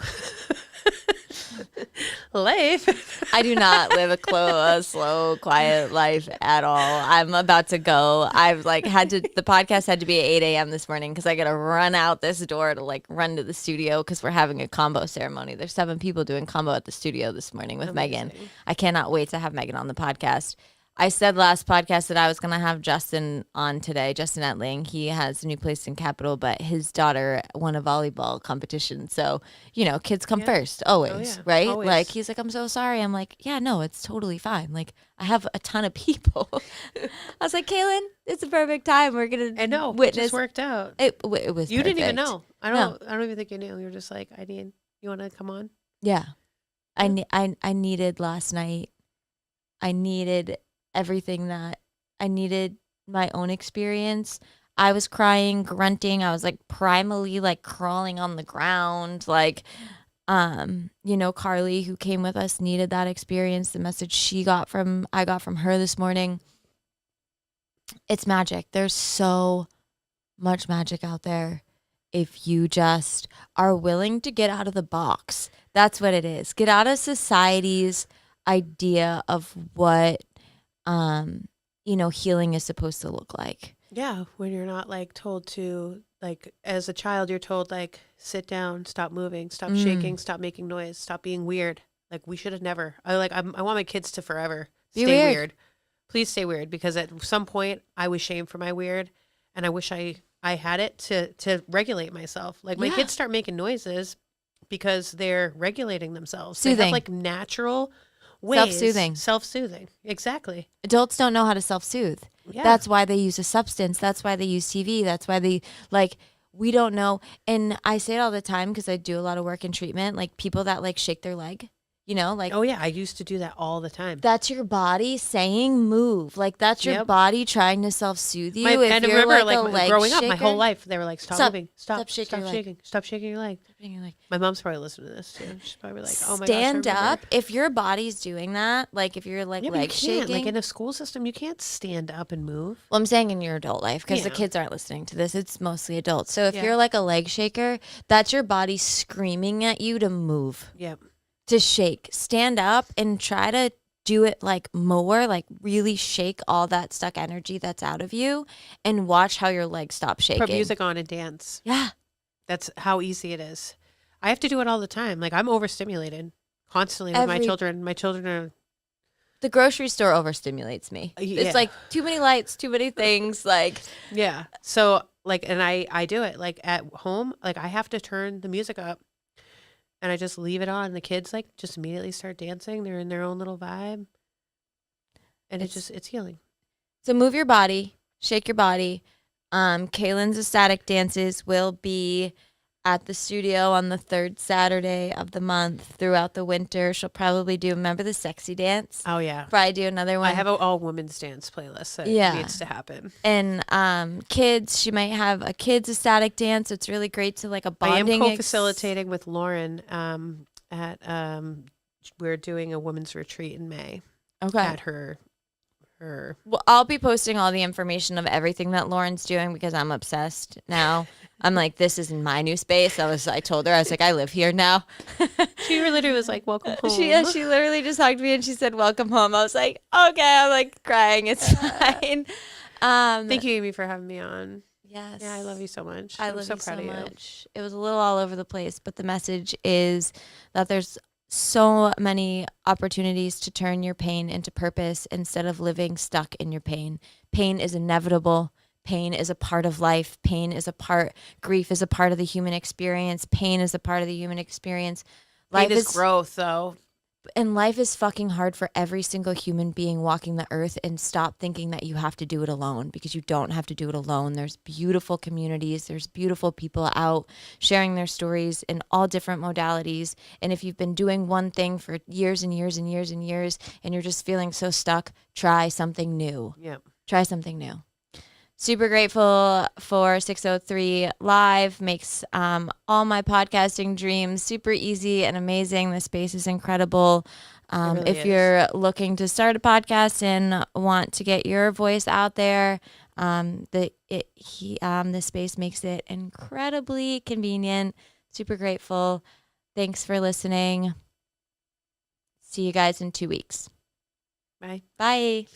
life. I do not live a slow, quiet life at all. I'm about to go. I've like the podcast had to be at 8 a.m. this morning because I got to run out this door to like run to the studio because we're having a combo ceremony. There's 7 people doing combo at the studio this morning with Megan. Amazing. I cannot wait to have Megan on the podcast. I said last podcast that I was going to have Justin on today, Justin Etling. He has a new place in Capitol, but his daughter won a volleyball competition. So, kids come first, always, yeah. right? Always. Like, he's like, I'm so sorry. I'm like, yeah, no, it's totally fine. Like, I have a ton of people. I was like, Kaylin, it's a perfect time. We're going to And no, it witness. just worked out. It was You didn't even perfect. know. I don't even think you knew. You were just like, you want to come on? Yeah. I needed last night. I needed everything that I needed, my own experience. I was crying, grunting. I was like primally like crawling on the ground. Like, Carly, who came with us, needed that experience. The message I got from her this morning. It's magic. There's so much magic out there if you just are willing to get out of the box. That's what it is. Get out of society's idea of what healing is supposed to look like. Yeah, when you're not like told to, like, as a child, you're told like, sit down, stop moving, stop shaking, stop making noise, stop being weird. Like, we should have never. I want my kids to forever stay weird. Please stay weird, because at some point I was shamed for my weird, and I wish I had it to regulate myself. Like, my kids start making noises because they're regulating themselves. Soothing. They have like natural ways. Self-soothing. Exactly. Adults don't know how to self-soothe. Yeah. That's why they use a substance. That's why they use TV. That's why we don't know. And I say it all the time because I do a lot of work in treatment. Like, people that like shake their leg, like, oh yeah, I used to do that all the time. that's your body saying move. Like, that's your body trying to self-soothe you. And I remember like a leg growing up, shaker, my whole life, they were like, stop moving, stop shaking your leg. shaking, stop shaking your leg. and you're like, My mom's probably listening to this too. She's probably like, oh my gosh, I stand remember. up. If your body's doing that, like if you're like Yeah, but you leg can't. shaking. Like, in a school system, you can't stand up and move. Well, I'm saying in your adult life, because the Yeah. kids aren't listening to this. It's mostly adults. So if Yeah. you're like a leg shaker, that's your body screaming at you to move, Yep. to shake. Stand up and try to do it like more, like really shake all that stuck energy that's out of you, and watch how your legs stop shaking. Put music on and dance. Yeah. That's how easy it is. I have to do it all the time. Like, I'm overstimulated constantly with my children. My children are. The grocery store overstimulates me. Yeah. It's like too many lights, too many things. Like, Yeah. So like, and I do it like at home. Like, I have to turn the music up, and I just leave it on. The kids like just immediately start dancing. They're in their own little vibe, and it's healing. so move your body, shake your body. Kaylin's ecstatic dances will be at the studio on the 3rd Saturday of the month throughout the winter. She'll probably remember the sexy dance? Oh yeah. Probably do another one. I have an all women's dance playlist that needs to happen. And kids, she might have a kids ecstatic dance. It's really great to like a I am bonding. co-facilitating with Lauren at we're doing a women's retreat in May at her. Well, I'll be posting all the information of everything that Lauren's doing because I'm obsessed now. I'm like, this is in my new space. I told her, I was like, I live here now. She literally was like, welcome home. She literally just hugged me and she said, welcome home. I was like, okay. I'm like crying. It's fine. Thank you, Amy, for having me on. Yes. Yeah, I love you so much. I I'm love so you proud so of you. much. It was a little all over the place, but the message is that there's so many opportunities to turn your pain into purpose instead of living stuck in your pain. Pain is inevitable. Pain is a part of life. Grief is a part of the human experience. Pain is a part of the human experience. Life is growth, though. And life is fucking hard for every single human being walking the earth, and stop thinking that you have to do it alone, because you don't have to do it alone. There's beautiful communities. There's beautiful people out sharing their stories in all different modalities. And if you've been doing one thing for years and years and years and years, and you're just feeling so stuck, try something new. Yep. Try something new. Super grateful for 603 Live. Makes all my podcasting dreams super easy and amazing. The space is incredible. Really If is. you're looking to start a podcast and want to get your voice out there, the space makes it incredibly convenient. Super grateful. Thanks for listening. see you guys in 2 weeks. Bye. Bye.